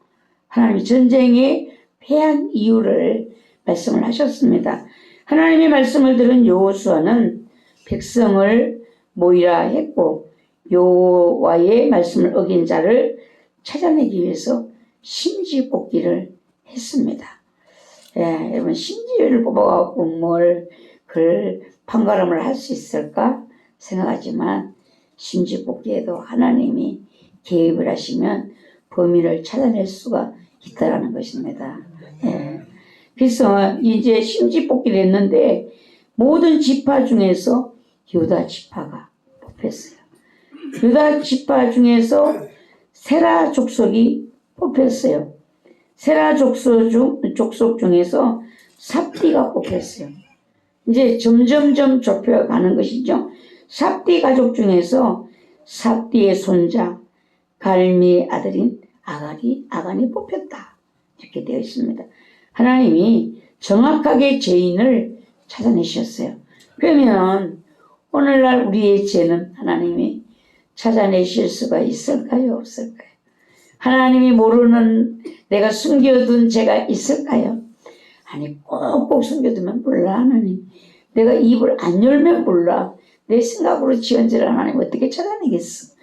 하나님이 전쟁에 패한 이유를 말씀을 하셨습니다. 하나님의 말씀을 들은 여호수아는 백성을 모이라 했고 여호와의 말씀을 어긴 자를 찾아내기 위해서 심지뽑기를 했습니다. 여러분 심지를 뽑아갖고 뭘 그 판가름을 할 수 있을까 생각하지만 심지뽑기에도 하나님이 개입을 하시면 범인을 찾아낼 수가 있다라는 것입니다. 그래서 이제 심지뽑기를 했는데 모든 지파 중에서 유다 지파가 뽑혔어요. 유다 지파 중에서 세라 족속이 뽑혔어요. 세라 족속 중에서 삽디가 뽑혔어요. 이제 점점점 좁혀가는 것이죠. 삽디 가족 중에서 삽디의 손자 갈미의 아들인 아간이 뽑혔다. 이렇게 되어 있습니다. 하나님이 정확하게 죄인을 찾아내셨어요. 그러면 오늘날 우리의 죄는 하나님이 찾아내실 수가 있을까요? 없을까요? 하나님이 모르는 내가 숨겨둔 죄가 있을까요? 아니 꼭꼭 숨겨두면 몰라 하나님. 내가 입을 안 열면 몰라. 내 생각으로 지은 죄를 하나님 어떻게 찾아내겠어?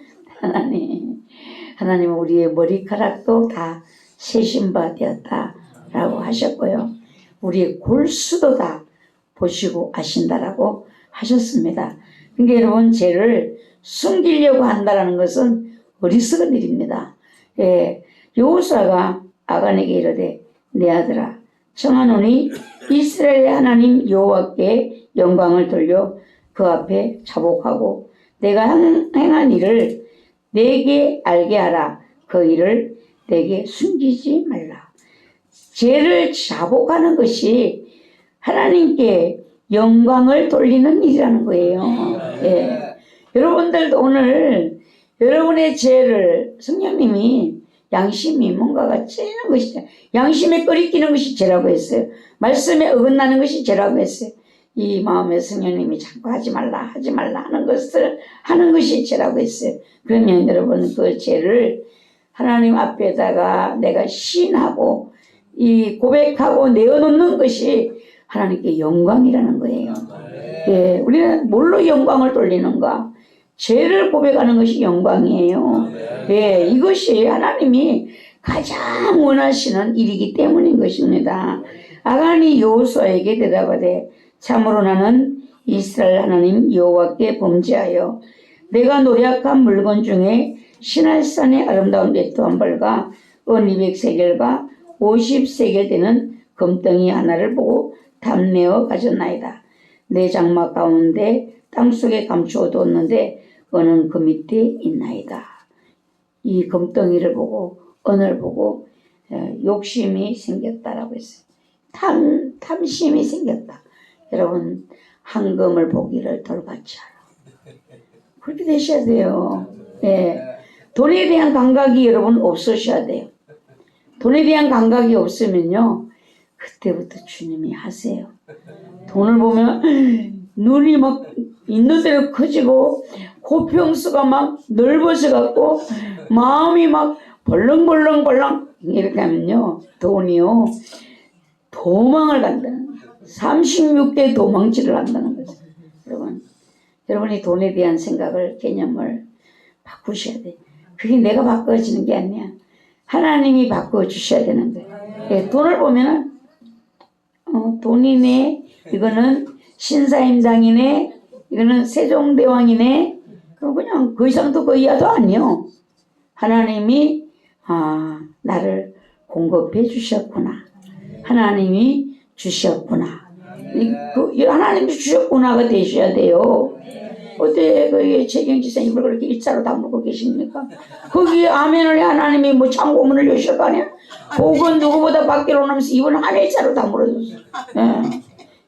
하나님은 우리의 머리카락도 다 세신 바 되었다라고 하셨고요. 우리의 골수도 다 보시고 아신다라고 하셨습니다. 그러니까 여러분 죄를 숨기려고 한다는 것은 어리석은 일입니다. 여호수아가 아간에게 이르되 내 아들아 청하노니 이스라엘의 하나님 여호와께 영광을 돌려 그 앞에 자복하고 내가 행한 일을 내게 알게 하라. 그 일을 내게 숨기지 말라. 죄를 자복하는 것이 하나님께 영광을 돌리는 일이라는 거예요. 예. 여러분들도 오늘 여러분의 죄를 성령님이 양심이 뭔가가 찌는 것이죠. 양심에 꺼리끼는 것이 죄라고 했어요. 말씀에 어긋나는 것이 죄라고 했어요. 이 마음에 성령님이 자꾸 하지 말라 하는 것을 하는 것이 죄라고 했어요. 그러면 여러분 그 죄를 하나님 앞에다가 내가 시인하고 이 고백하고 내어놓는 것이 하나님께 영광이라는 거예요. 예, 우리는 뭘로 영광을 돌리는가? 죄를 고백하는 것이 영광이에요. 예, 이것이 하나님이 가장 원하시는 일이기 때문인 것입니다. 아간이 여호수아에게 대답하되 참으로 나는 이스라엘 하나님 여호와께 범죄하여 내가 노력한 물건 중에 시날산의 아름다운 레토 한 벌과 은 200세겔과 50세겔 되는 금덩이 하나를 보고 탐내어 가졌나이다. 내 장막 가운데 땅속에 감추어 뒀는데 은은 그 밑에 있나이다. 이 금덩이를 보고 은을 보고 욕심이 생겼다라고 했어요. 탐심이 생겼다. 여러분 황금을 보기를 돌같이 하라. 그렇게 되셔야 돼요. 네. 돈에 대한 감각이 여러분 없으셔야 돼요. 돈에 대한 감각이 없으면요 그때부터 주님이 하세요. 돈을 보면 눈이 막 있는 대로 커지고 고평수가 막 넓어져 갖고 마음이 막 벌렁벌렁 이렇게 하면요 돈이요 도망을 간다는 거예요. 36대 도망치를 한다는 거죠. 여러분이 돈에 대한 생각을 개념을 바꾸셔야 돼요. 그게 내가 바꿔지는 게 아니야. 하나님이 바꿔주셔야 되는 거예요. 예, 돈을 보면은 돈이네, 이거는 신사임당이네, 이거는 세종대왕이네, 그냥 그 이상도 그 이하도 아니요. 하나님이 나를 공급해 주셨구나. 하나님이 주셨구나. 하나님이 주셨구나가 되셔야 돼요. 어때 그 최경지사 입을 그렇게 일자로 다물고 계십니까? 거기에 아멘을 하나님이 뭐 창고문을 여실 거 아니야? 복은 누구보다 받기로 하면서 입은 한 일자로 다물어줬어. 예.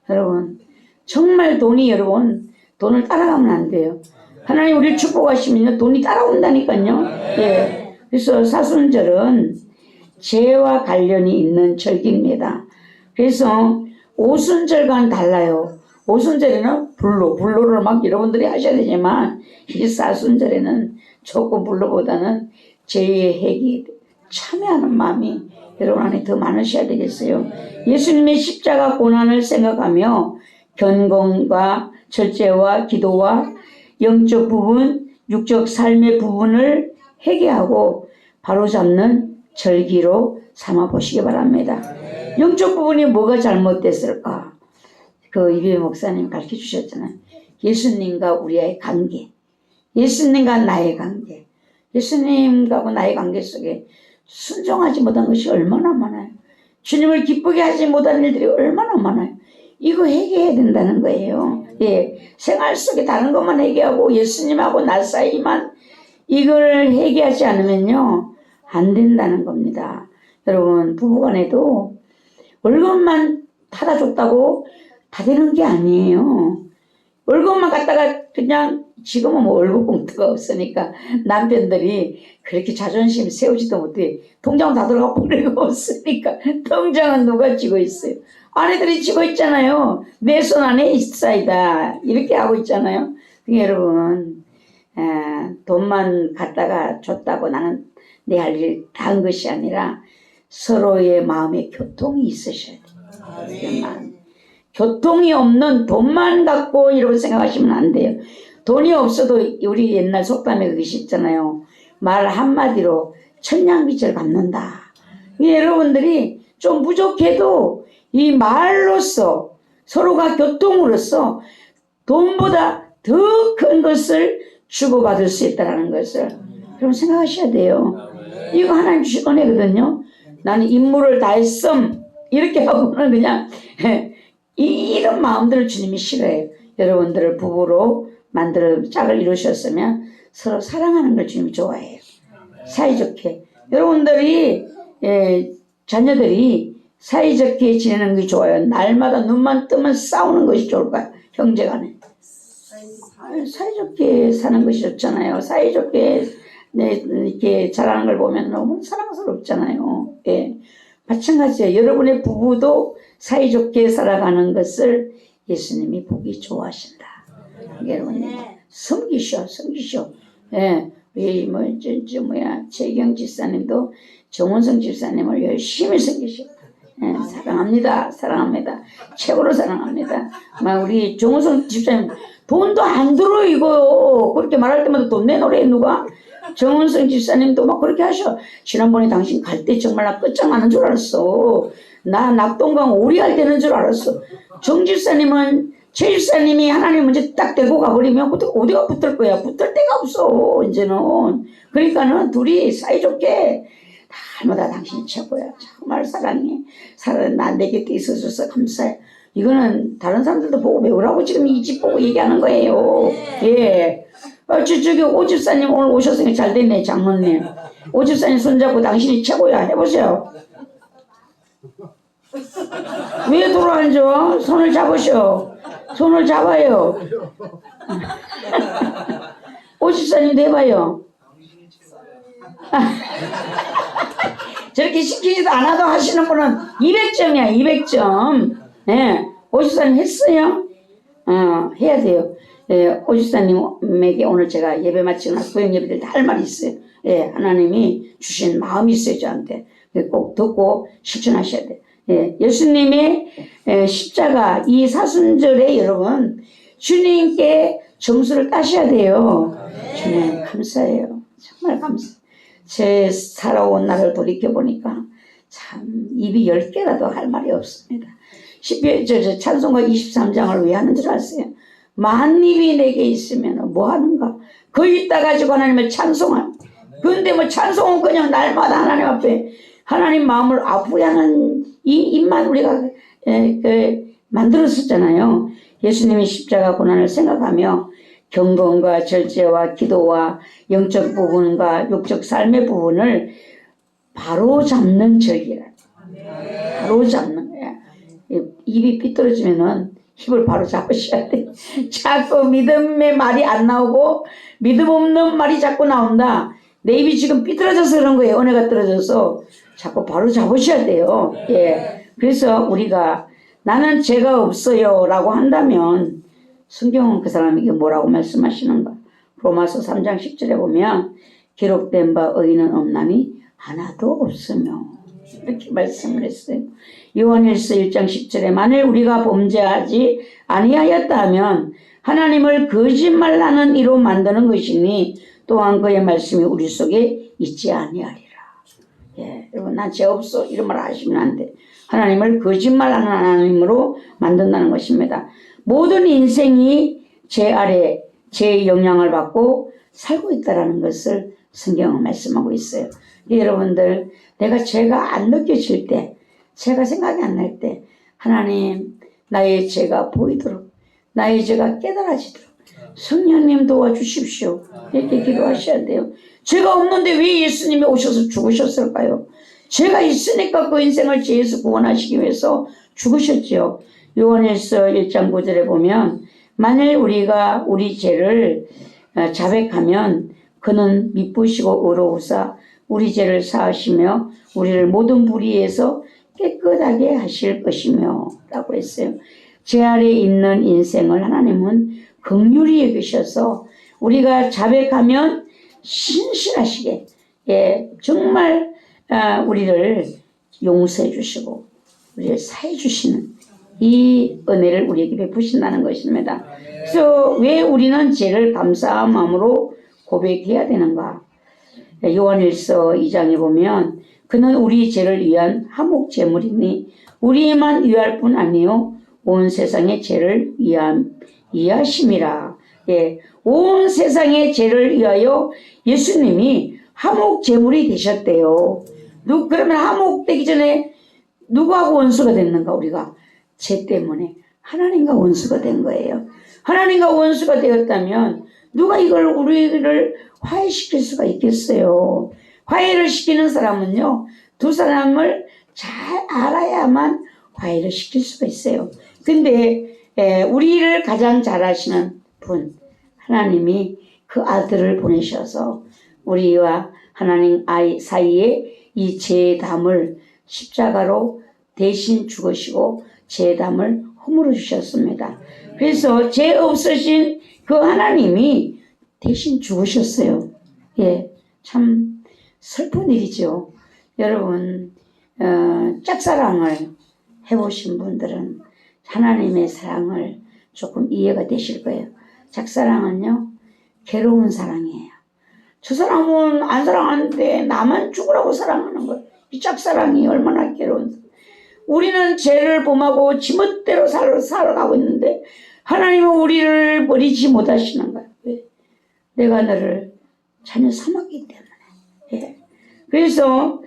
여러분 정말 돈이 여러분 돈을 따라가면 안 돼요. 하나님 우리를 축복하시면요 돈이 따라온다니까요. 예. 그래서 사순절은 죄와 관련이 있는 절기입니다. 그래서 오순절과는 달라요. 오순절에는 불로를 막 여러분들이 하셔야 되지만 이 사순절에는 조금 불로보다는 죄의 핵이 참여하는 마음이 여러분 안에 더 많으셔야 되겠어요. 예수님의 십자가 고난을 생각하며 견공과 절제와 기도와 영적 부분, 육적 삶의 부분을 회개하고 바로잡는 절기로 삼아 보시기 바랍니다. 영적 부분이 뭐가 잘못됐을까? 그 이배 목사님 가르쳐 주셨잖아요. 예수님과 우리의 관계, 예수님과 나의 관계, 예수님과 나의 관계 속에 순종하지 못한 것이 얼마나 많아요. 주님을 기쁘게 하지 못한 일들이 얼마나 많아요. 이거 회개해야 된다는 거예요. 예, 생활 속에 다른 것만 회개하고 예수님하고 나 사이만 이걸 회개하지 않으면요 안 된다는 겁니다. 여러분 부부간에도 월급만 타다 줬다고 다 되는 게 아니에요. 월급만 갖다가 그냥 지금은 뭐 월급 봉투가 없으니까 남편들이 그렇게 자존심 세우지도 못해. 통장 다 들어가 버리고 없으니까 통장은 누가 쥐고 있어요? 아내들이 쥐고 있잖아요. 내 손 안에 있사이다 이렇게 하고 있잖아요. 그러니까 여러분 돈만 갖다가 줬다고 나는 내 할 일 다 한 것이 아니라 서로의 마음에 교통이 있으셔야 돼요. 교통이 없는 돈만 갖고 이러고 생각하시면 안 돼요. 돈이 없어도 우리 옛날 속담에 그것이 있잖아요. 말 한마디로 천냥빚을 갚는다. 여러분들이 좀 부족해도 이 말로써 서로가 교통으로써 돈보다 더 큰 것을 주고받을 수 있다는 것을 여러분 생각하셔야 돼요. 이거 하나님 주신 은혜거든요. 나는 임무를 다했음. 이렇게 하고는 그냥 이런 마음들을 주님이 싫어해요. 여러분들을 부부로 만들어 짝을 이루셨으면 서로 사랑하는 걸 주님이 좋아해요. 사이좋게. 여러분들이 자녀들이 사이좋게 지내는 게 좋아요. 날마다 눈만 뜨면 싸우는 것이 좋을까요? 형제간에. 사이좋게 사는 것이 좋잖아요. 사이좋게 이렇게 자라는 걸 보면 너무 사랑스럽잖아요. 예. 마찬가지예요. 여러분의 부부도 사이좋게 살아가는 것을 예수님이 보기 좋아하신다. 여러분 섬기셔. 예. 우리 최경 집사님도 정원성 집사님을 열심히 섬기셨다. 예, 사랑합니다. 최고로 사랑합니다. 우리 정원성 집사님 돈도 안 들어 이거. 그렇게 말할 때마다 돈 내놓으래 누가? 정원성 집사님도 막 그렇게 하셔. 지난번에 당신 갈 때 정말 나 끝장나는 줄 알았어. 나 낙동강 오리알 되는 줄 알았어. 정 집사님은 최 집사님이 하나님 문제 딱 데리고 가버리면 어디가 붙을 거야? 붙을 데가 없어 이제는. 그러니까는 둘이 사이좋게 날마다 당신이 최고야. 정말 사랑해. 나 내 곁에 있어줘서 감사해. 이거는 다른 사람들도 보고 배우라고 지금 이 집 보고 얘기하는 거예요. 예. 저기 오 집사님 오늘 오셨으니까 잘 됐네. 장모님. 오 집사님 손잡고 당신이 최고야. 해보세요. 왜 돌아앉아? 손을 잡으셔. 손을 잡아요. 오 집사님도 해봐요. 저렇게 시키지도 않아도 하시는 분은 200점이야. 200점. 예. 오 집사님 했어요? 해야 돼요. 예, 오 집사님에게 오늘 제가 예배 마치고 나서 구역 예배 때 할 말이 있어요. 예, 하나님이 주신 마음이 있어요, 저한테. 꼭 듣고 실천하셔야 돼요. 예, 예수님의 십자가 이 사순절에 여러분 주님께 점수를 따셔야 돼요. 주님 감사해요. 정말 감사해요. 제 살아온 날을 돌이켜보니까 참 입이 10개라도 할 말이 없습니다. 찬송가 23장을 왜 하는 줄 아세요? 만입이 내게 있으면 뭐 하는가? 그 있다 가지고 하나님을 찬송한. 그런데 뭐 찬송은 그냥 날마다 하나님 앞에 하나님 마음을 아프게 하는 이 입만 우리가 만들었었잖아요. 예수님의 십자가 고난을 생각하며 경건과 절제와 기도와 영적 부분과 육적 삶의 부분을 바로 잡는 절기라. 바로 잡는 거야. 입이 삐뚤어지면은 힘을 바로 잡으셔야 돼. 자꾸 믿음의 말이 안 나오고 믿음 없는 말이 자꾸 나온다. 내 입이 지금 삐뚤어져서 그런 거예요. 은혜가 떨어져서 자꾸 바로 잡으셔야 돼요. 예. 그래서 우리가 나는 죄가 없어요 라고 한다면 성경은 그 사람에게 뭐라고 말씀하시는가? 로마서 3장 10절에 보면 기록된 바 의인은 없나니 하나도 없으며 이렇게 말씀을 했어요. 요한일서 1장 10절에 만일 우리가 범죄하지 아니하였다 하면 하나님을 거짓말하는 이로 만드는 것이니 또한 그의 말씀이 우리 속에 있지 아니하리라. 예, 여러분 난 죄 없어 이런 말 하시면 안 돼. 하나님을 거짓말하는 하나님으로 만든다는 것입니다. 모든 인생이 죄 아래 죄의 영향을 받고 살고 있다는 것을 성경은 말씀하고 있어요. 여러분들 내가 죄가 안 느껴질 때 죄가 생각이 안 날 때 하나님 나의 죄가 보이도록 나의 죄가 깨달아지도록 성령님 도와주십시오. 이렇게 기도하셔야 돼요. 죄가 없는데 왜 예수님이 오셔서 죽으셨을까요? 죄가 있으니까 그 인생을 죄에서 구원하시기 위해서 죽으셨죠. 요한일서 1장 9절에 보면 만일 우리가 우리 죄를 자백하면 그는 미쁘시고 의로우사 우리 죄를 사하시며 우리를 모든 불의에서 깨끗하게 하실 것이며 라고 했어요. 죄 아래 있는 인생을 하나님은 긍휼히 여기셔서 우리가 자백하면 신실하시게 정말 우리를 용서해 주시고 우리를 사해 주시는 이 은혜를 우리에게 베푸신다는 것입니다. 그래서 왜 우리는 죄를 감사한 마음으로 고백해야 되는가? 요한일서 2장에 보면 그는 우리 죄를 위한 화목 제물이니 우리만 위할 뿐 아니요 온 세상의 죄를 위하심이라. 예, 온 세상의 죄를 위하여 예수님이 화목 제물이 되셨대요. 그러면 화목 되기 전에 누구하고 원수가 됐는가 우리가? 죄 때문에 하나님과 원수가 된 거예요. 하나님과 원수가 되었다면 누가 이걸 우리를 화해시킬 수가 있겠어요? 화해를 시키는 사람은요, 두 사람을 잘 알아야만 화해를 시킬 수가 있어요. 근데 우리를 가장 잘 아시는 분, 하나님이 그 아들을 보내셔서 우리와 하나님 아이 사이에 이 죄의 담을 십자가로 대신 죽으시고 죄의 담을 허물어 주셨습니다. 그래서 죄 없으신 그 하나님이 대신 죽으셨어요. 예, 참 슬픈 일이죠. 여러분, 짝사랑을 해보신 분들은 하나님의 사랑을 조금 이해가 되실 거예요. 짝사랑은요, 괴로운 사랑이에요. 저 사람은 안 사랑하는데 나만 죽으라고 사랑하는 거예요. 이 짝사랑이 얼마나 괴로운. 우리는 죄를 범하고 지멋대로 살아가고 있는데 하나님은 우리를 버리지 못하시는 거예요. 왜? 내가 너를 자녀 삼았기 때문에. 예. 그래서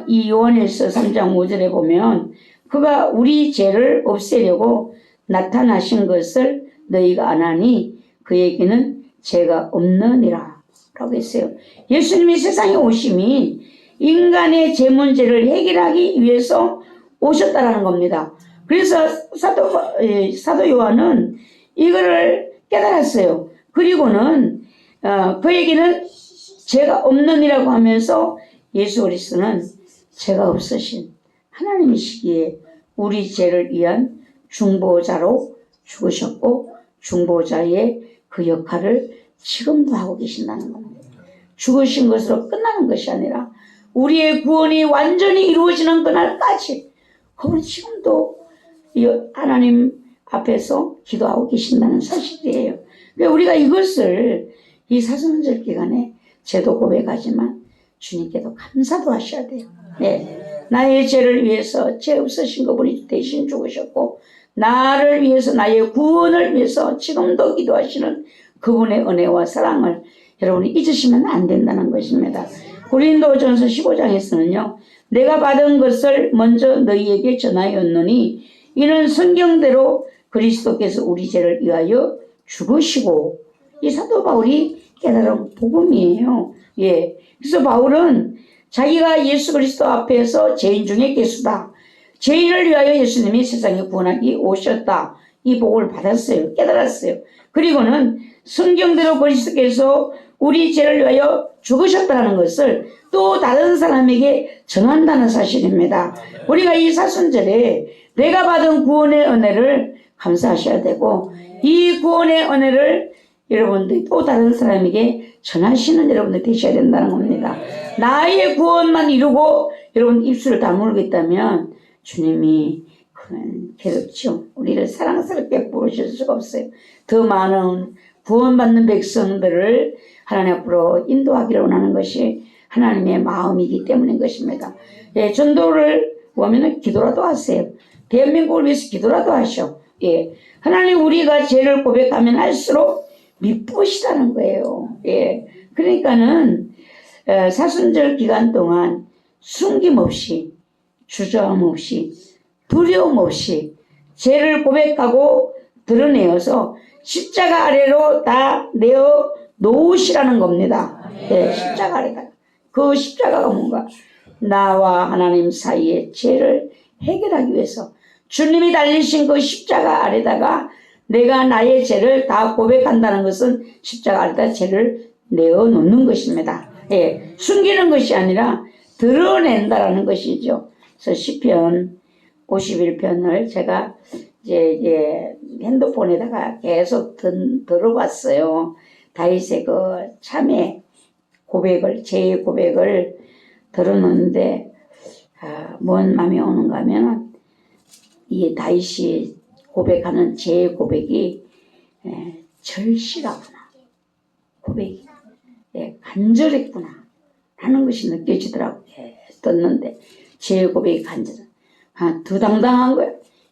이 요한일서 3장 5절에 보면 그가 우리 죄를 없애려고 나타나신 것을 너희가 아나니 그에게는 죄가 없느니라 라고 했어요. 예수님이 세상에 오심이 인간의 죄 문제를 해결하기 위해서 오셨다라는 겁니다. 그래서 사도 요한은 이거를 깨달았어요. 그리고는 그에게는 죄가 없느니라고 하면서 예수 그리스도는 죄가 없으신 하나님이시기에 우리 죄를 위한 중보자로 죽으셨고 중보자의 그 역할을 지금도 하고 계신다는 겁니다. 죽으신 것으로 끝나는 것이 아니라 우리의 구원이 완전히 이루어지는 그날까지 그분 지금도 하나님 앞에서 기도하고 계신다는 사실이에요. 우리가 이것을 이 사순절 기간에 죄도 고백하지만 주님께도 감사도 하셔야 돼요. 네. 나의 죄를 위해서 죄 없으신 그분이 대신 죽으셨고 나를 위해서 나의 구원을 위해서 지금도 기도하시는 그분의 은혜와 사랑을 여러분이 잊으시면 안 된다는 것입니다. 고린도전서 15장에서는요. 내가 받은 것을 먼저 너희에게 전하였노니 이는 성경대로 그리스도께서 우리 죄를 위하여 죽으시고 이 사도 바울이 깨달은 복음이에요. 예. 그래서 바울은 자기가 예수 그리스도 앞에서 죄인 중에 괴수다. 죄인을 위하여 예수님이 세상에 구원하기 오셨다. 이 복을 받았어요. 깨달았어요. 그리고는 성경대로 그리스도께서 우리 죄를 위하여 죽으셨다는 것을 또 다른 사람에게 전한다는 사실입니다. 우리가 이 사순절에 내가 받은 구원의 은혜를 감사하셔야 되고 이 구원의 은혜를 여러분들이 또 다른 사람에게 전하시는 여러분들 되셔야 된다는 겁니다. 나의 구원만 이루고 여러분 입술을 다물겠다면 주님이 괴롭죠. 우리를 사랑스럽게 부르실 수가 없어요. 더 많은 구원받는 백성들을 하나님 앞으로 인도하기를 원하는 것이 하나님의 마음이기 때문인 것입니다. 예, 전도를 오면은 기도라도 하세요. 대한민국을 위해서 기도라도 하셔. 예, 하나님 우리가 죄를 고백하면 할수록 미쁘시다는 거예요. 예, 그러니까는 사순절 기간 동안 숨김없이 주저함 없이 두려움 없이 죄를 고백하고 드러내어서 십자가 아래로 다 내어 놓으시라는 겁니다. 네, 십자가 아래다. 그 십자가가 뭔가 나와 하나님 사이의 죄를 해결하기 위해서 주님이 달리신 그 십자가 아래다가 내가 나의 죄를 다 고백한다는 것은 십자가 아래다 죄를 내어 놓는 것입니다. 예, 숨기는 것이 아니라 드러낸다라는 것이죠. 그래서 시편 51편을 제가 이제 핸드폰에다가 계속 들어봤어요. 다윗의 그 참회 고백을, 죄의 고백을 들었는데, 뭔 마음이 오는가 하면, 이 다윗이 고백하는 죄의 고백이 절실하구나. 고백이 간절했구나. 하는 것이 느껴지더라고요. 듣는데, 죄의 고백이 간절해. 더 당당한 거야.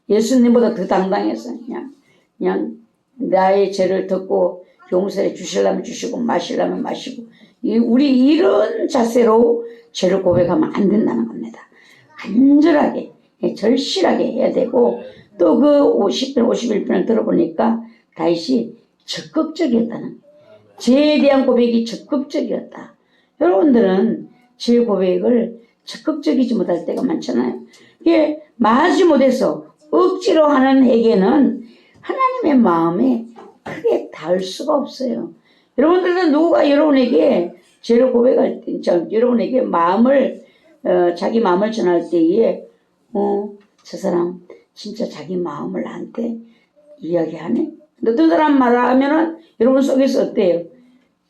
예수님보다 더 당당해서 그냥 나의 죄를 듣고 용서해 주시려면 주시고 마시려면 마시고 우리 이런 자세로 죄를 고백하면 안 된다는 겁니다. 간절하게 절실하게 해야 되고 또 그 50편, 51편을 들어보니까 다윗이 적극적이었다는 죄에 대한 고백이 적극적이었다. 여러분들은 제 고백을 적극적이지 못할 때가 많잖아요. 이게 마지 못해서 억지로 하는 회개는 하나님의 마음에 크게 닿을 수가 없어요. 여러분들은 누가 여러분에게 죄를 고백할 때, 여러분에게 자기 마음을 전할 때에 저 사람 진짜 자기 마음을 나한테 이야기하네. 어떤 사람 말하면은 여러분 속에서 어때요?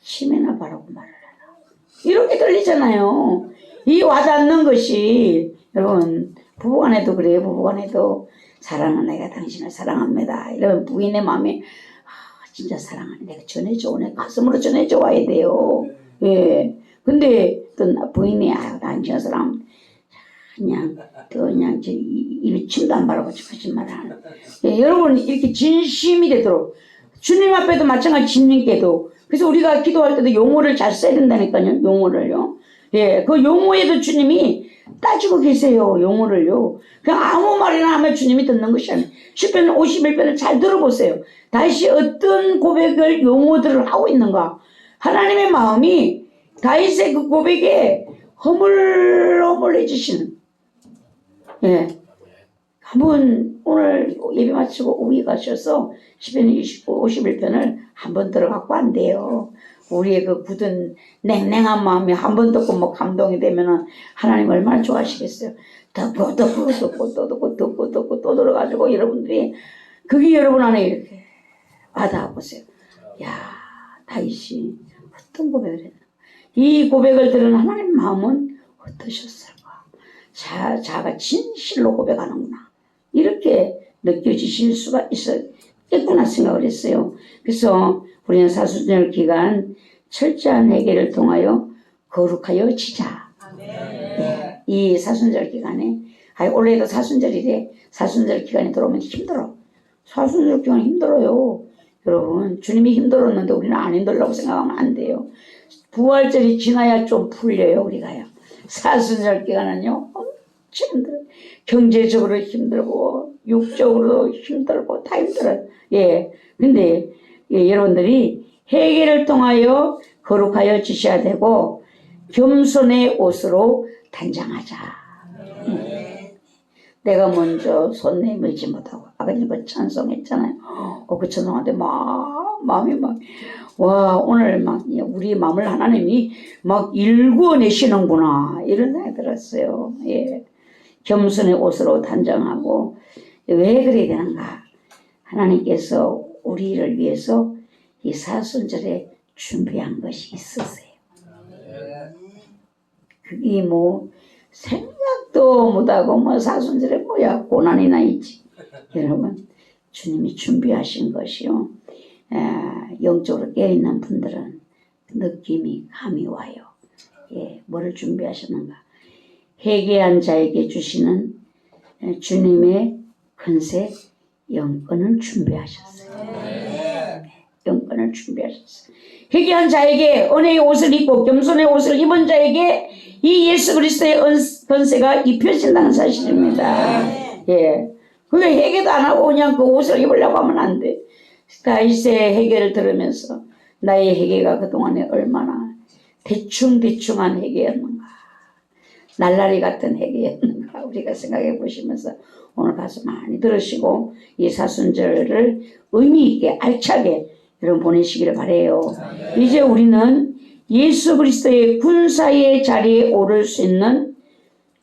침이나 바라고 말을 하라. 이렇게 들리잖아요. 이 와닿는 것이 여러분 부부간에도 그래요. 부부간에도 사랑하는 내가 당신을 사랑합니다. 이런 부인의 마음에 진짜 사랑하네. 내가 전해줘. 내 가슴으로 전해줘 와야 돼요. 예. 근데 또 부인이 당신 사람 그냥 입에 침도 안 바라고 거짓말을 하는. 예, 여러분 이렇게 진심이 되도록 주님 앞에도 마찬가지 주님께도 그래서 우리가 기도할 때도 용어를 잘 써야 된다니까요. 용어를요. 예, 그 용어에도 주님이 따지고 계세요. 용어를요. 그냥 아무 말이나 하면 주님이 듣는 것이 아니에요. 시편 51편을 잘 들어보세요. 다윗이 어떤 고백을 용어들을 하고 있는가. 하나님의 마음이 다윗의 그 고백에 허물허물해지시는. 예. 한번 오늘 예배 마치고 오기 가셔서 시편 51편을 한번 들어갖고 안 돼요. 우리의 그 굳은 냉랭한 마음이 한 번 듣고 뭐 감동이 되면은 하나님 얼마나 좋아하시겠어요. 듣고 또 들어가지고 여러분들이 그게 여러분 안에 이렇게 와닿아보세요. 야, 다윗이 어떤 고백을 했나. 이 고백을 들은 하나님 마음은 어떠셨을까. 자가 진실로 고백하는구나. 이렇게 느껴지실 수가 있겠구나 생각을 했어요. 그래서 우리는 사순절 기간 철저한 회개를 통하여 거룩하여 지자. 네. 이 사순절 기간에 올해도 사순절이래. 사순절 기간에 들어오면 힘들어. 사순절 기간 힘들어요. 여러분 주님이 힘들었는데 우리는 안 힘들라고 생각하면 안 돼요. 부활절이 지나야 좀 풀려요. 우리가요. 사순절 기간은요 엄청 힘들어요. 경제적으로 힘들고 육적으로 힘들고 다 힘들어요. 예. 근데 여러분들이 회개를 통하여 거룩하여 지셔야 되고 겸손의 옷으로 단장하자. 내가 먼저 손 내밀지 못하고 아까 그 찬송했잖아요. 그 찬송한테 마음이 와 오늘 우리 마음을 하나님이 읽어내시는구나 이런 생각이 들었어요. 예. 겸손의 옷으로 단장하고 왜 그래야 되는가? 하나님께서 우리를 위해서 이 사순절에 준비한 것이 있으세요. 그게 생각도 못하고 사순절에 뭐야 고난이나 있지. 여러분 주님이 준비하신 것이요. 영적으로 깨어있는 분들은 느낌이 감이 와요. 예, 뭐를 준비하셨는가? 회개한 자에게 주시는 주님의 권세 영권을 준비하셨어요. 영권을 준비하셨어요. 회개한 자에게 은혜의 옷을 입고 겸손의 옷을 입은 자에게 이 예수 그리스도의 권세가 입혀진다는 사실입니다. 예, 그게 회개도 안 하고 그냥 그 옷을 입으려고 하면 안 돼. 다윗의 회개를 들으면서 나의 회개가 그동안에 얼마나 대충한 회개였는가, 날라리 같은 회개였는가 우리가 생각해 보시면서 오늘 가서 많이 들으시고 이 사순절을 의미 있게 알차게 여러분 보내시기를 바라요. 이제 우리는 예수 그리스도의 군사의 자리에 오를 수 있는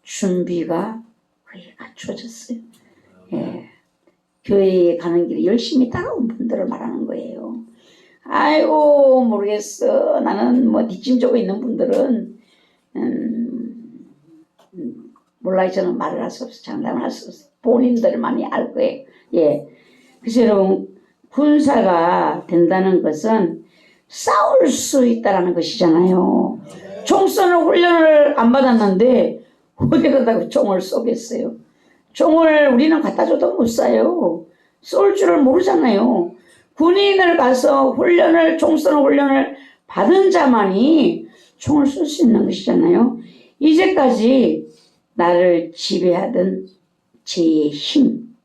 준비가 거의 갖춰졌어요. 예. 교회에 가는 길에 열심히 따라온 분들을 말하는 거예요. 아이고 모르겠어. 나는 뒷짐지고 있는 분들은 몰라. 저는 말을 할 수 없어. 장담을 할 수 없어. 본인들만이 알 거예요. 예. 그래서 여러분 군사가 된다는 것은 싸울 수 있다라는 것이잖아요. 총 쏘는 훈련을 안 받았는데 어디다가 총을 쏘겠어요. 총을 우리는 갖다 줘도 못 쏴요. 쏠 줄을 모르잖아요. 군인을 가서 총 쏘는 훈련을 받은 자만이 총을 쏠 수 있는 것이잖아요. 이제까지 나를 지배하던 죄의 힘,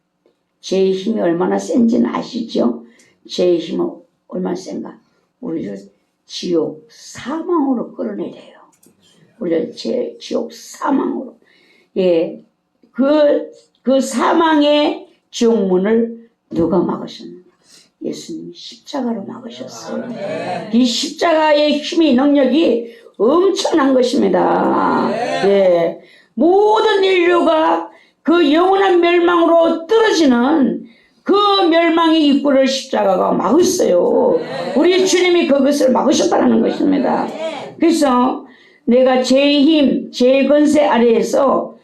죄의 힘이 얼마나 센지는 아시죠? 죄의 힘은 얼마나 센가? 우리를 지옥 사망으로 끌어내려요. 우리를 지옥 사망으로. 예, 그 사망의 지옥문을 누가 막으셨는가? 예수님이 십자가로 막으셨어요. 이 십자가의 힘이, 능력이 엄청난 것입니다. 예, 모든 인류가 그 영원한 멸망으로 떨어지는 그 멸망의 입구를 십자가가 막았어요. 우리 주님이 그것을 막으셨다는 것입니다. 그래서 내가 죄의 힘, 죄의 권세 아래에서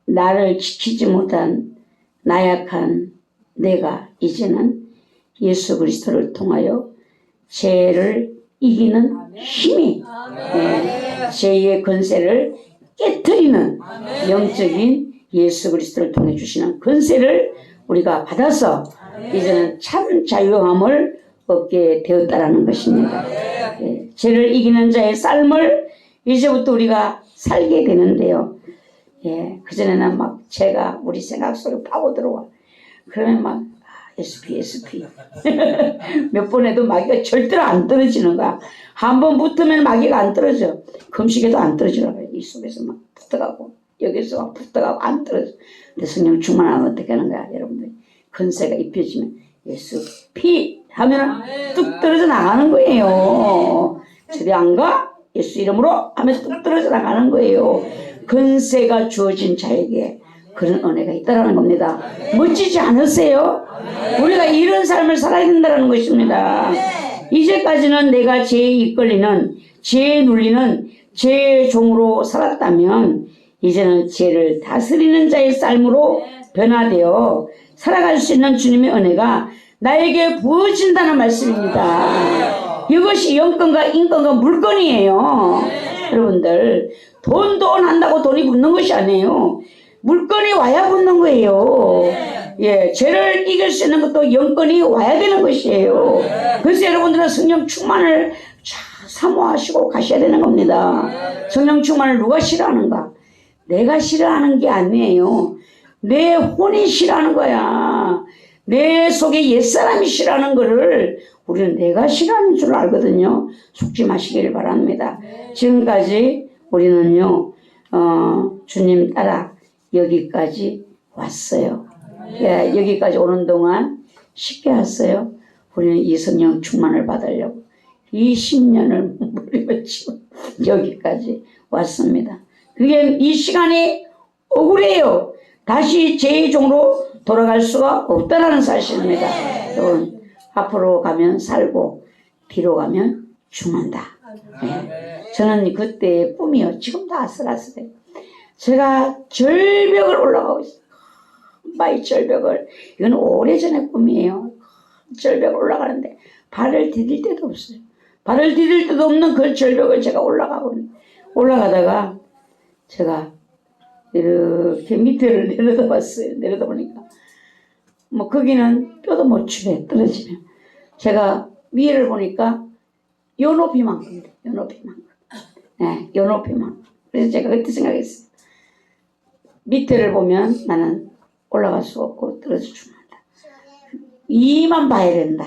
나를 지키지 못한 나약한 내가 이제는 예수 그리스도를 통하여 죄를 이기는 힘이, 죄의 권세를 깨트리는 영적인 예수 그리스도를 통해 주시는 권세를 우리가 받아서 이제는 참 자유함을 얻게 되었다라는 것입니다. 죄를 이기는 자의 삶을 이제부터 우리가 살게 되는데요. 그전에는 막 죄가 우리 생각 속에 파고들어와. 그러면 막 SP 몇 번 해도 마귀가 절대로 안 떨어지는 거야. 한 번 붙으면 마귀가 안 떨어져. 금식에도 안 떨어지는 거야. 이 속에서 막 붙어가고 여기서 막 붙어가고 안 떨어져. 근데 성령 충만하면 어떻게 하는 거야, 여러분들? 권세가 입혀지면 예수 피 하면은 뚝 떨어져 나가는 거예요. 저리 안 가? 예수 이름으로 하면 뚝 떨어져 나가는 거예요. 권세가 주어진 자에게 그런 은혜가 있다라는 겁니다. 멋지지 않으세요? 우리가 이런 삶을 살아야 된다는 것입니다. 이제까지는 내가 죄에 이끌리는, 죄에 눌리는 죄의 종으로 살았다면 이제는 죄를 다스리는 자의 삶으로 변화되어 살아갈 수 있는 주님의 은혜가 나에게 부어진다는 말씀입니다. 이것이 영권과 인권과 물건이에요. 여러분들, 돈 한다고 돈이 붙는 것이 아니에요. 물건이 와야 붙는 거예요. 죄를 이길 수 있는 것도 영권이 와야 되는 것이에요. 그래서 여러분들은 성령 충만을 사모하시고 가셔야 되는 겁니다. 성령 충만을 누가 싫어하는가? 내가 싫어하는 게 아니에요. 내 혼이 싫어하는 거야. 내 속에 옛사람이 싫어하는 거를 우리는 내가 싫어하는 줄 알거든요. 속지 마시길 바랍니다. 지금까지 우리는요, 주님 따라 여기까지 왔어요. 여기까지 오는 동안 쉽게 왔어요. 우리는 이 성령 충만을 받으려고 20년을 몸부림치고 여기까지 왔습니다. 그게 이 시간이 억울해요. 다시 죄의 종으로 돌아갈 수가 없다는 사실입니다. 여러분, 앞으로 가면 살고 뒤로 가면 죽는다. 저는 그때의 꿈이요. 지금도 아슬아슬해요. 제가 절벽을 올라가고 있어요. 마이 절벽을. 이건 오래전의 꿈이에요. 절벽을 올라가는데 발을 디딜 데도 없어요. 발을 디딜 데도 없는 그 절벽을 제가 올라가다가 제가 이렇게 밑에를 내려다봤어요. 내려다보니까 뭐 거기는 뼈도 못 추게 떨어지면 제가 위를 보니까 요 높이만큼인데 요 높이만큼. 요 높이만큼. 그래서 제가 그때 생각했어요. 밑에를 보면 나는 올라갈 수 없고 떨어져 죽는다. 이만 봐야 된다.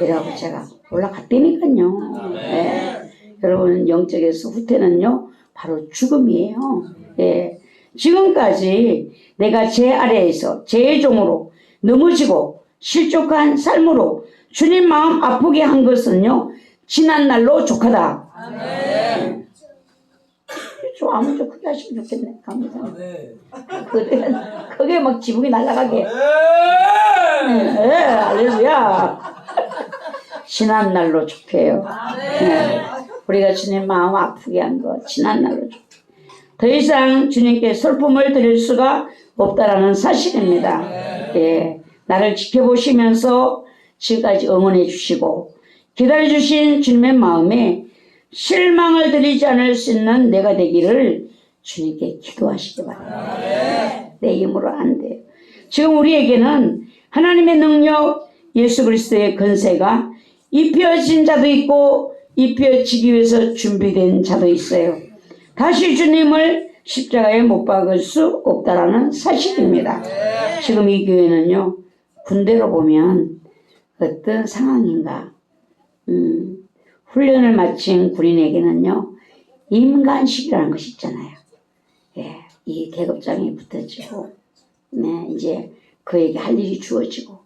이라고 제가 올라갔다니까요. 여러분, 영적에서 후퇴는요 바로 죽음이에요. 지금까지 내가 죄 아래에서 죄의 종으로 넘어지고 실족한 삶으로 주님 마음 아프게 한 것은요 지난 날로 족하다. 좀 아무 좀 크게 하시면 좋겠네. 감사합니다. 그게 막 지붕이 날아가게. 할렐루야. 지난 날로 족해요. 우리가 주님 마음 아프게 한 거 지난 날로 족해. 더 이상 주님께 슬픔을 드릴 수가 없다라는 사실입니다. 나를 지켜보시면서 지금까지 응원해 주시고 기다려 주신 주님의 마음에 실망을 드리지 않을 수 있는 내가 되기를 주님께 기도하시기 바랍니다. 내 힘으로 안 돼요. 지금 우리에게는 하나님의 능력, 예수 그리스도의 권세가 입혀진 자도 있고 입혀지기 위해서 준비된 자도 있어요. 다시 주님을 십자가에 못 박을 수 없다라는 사실입니다. 지금 이 교회는요, 군대로 보면 어떤 상황인가? 훈련을 마친 군인에게는요, 임관식이라는 것이 있잖아요. 예, 이 계급장이 붙어지고, 네, 이제 그에게 할 일이 주어지고,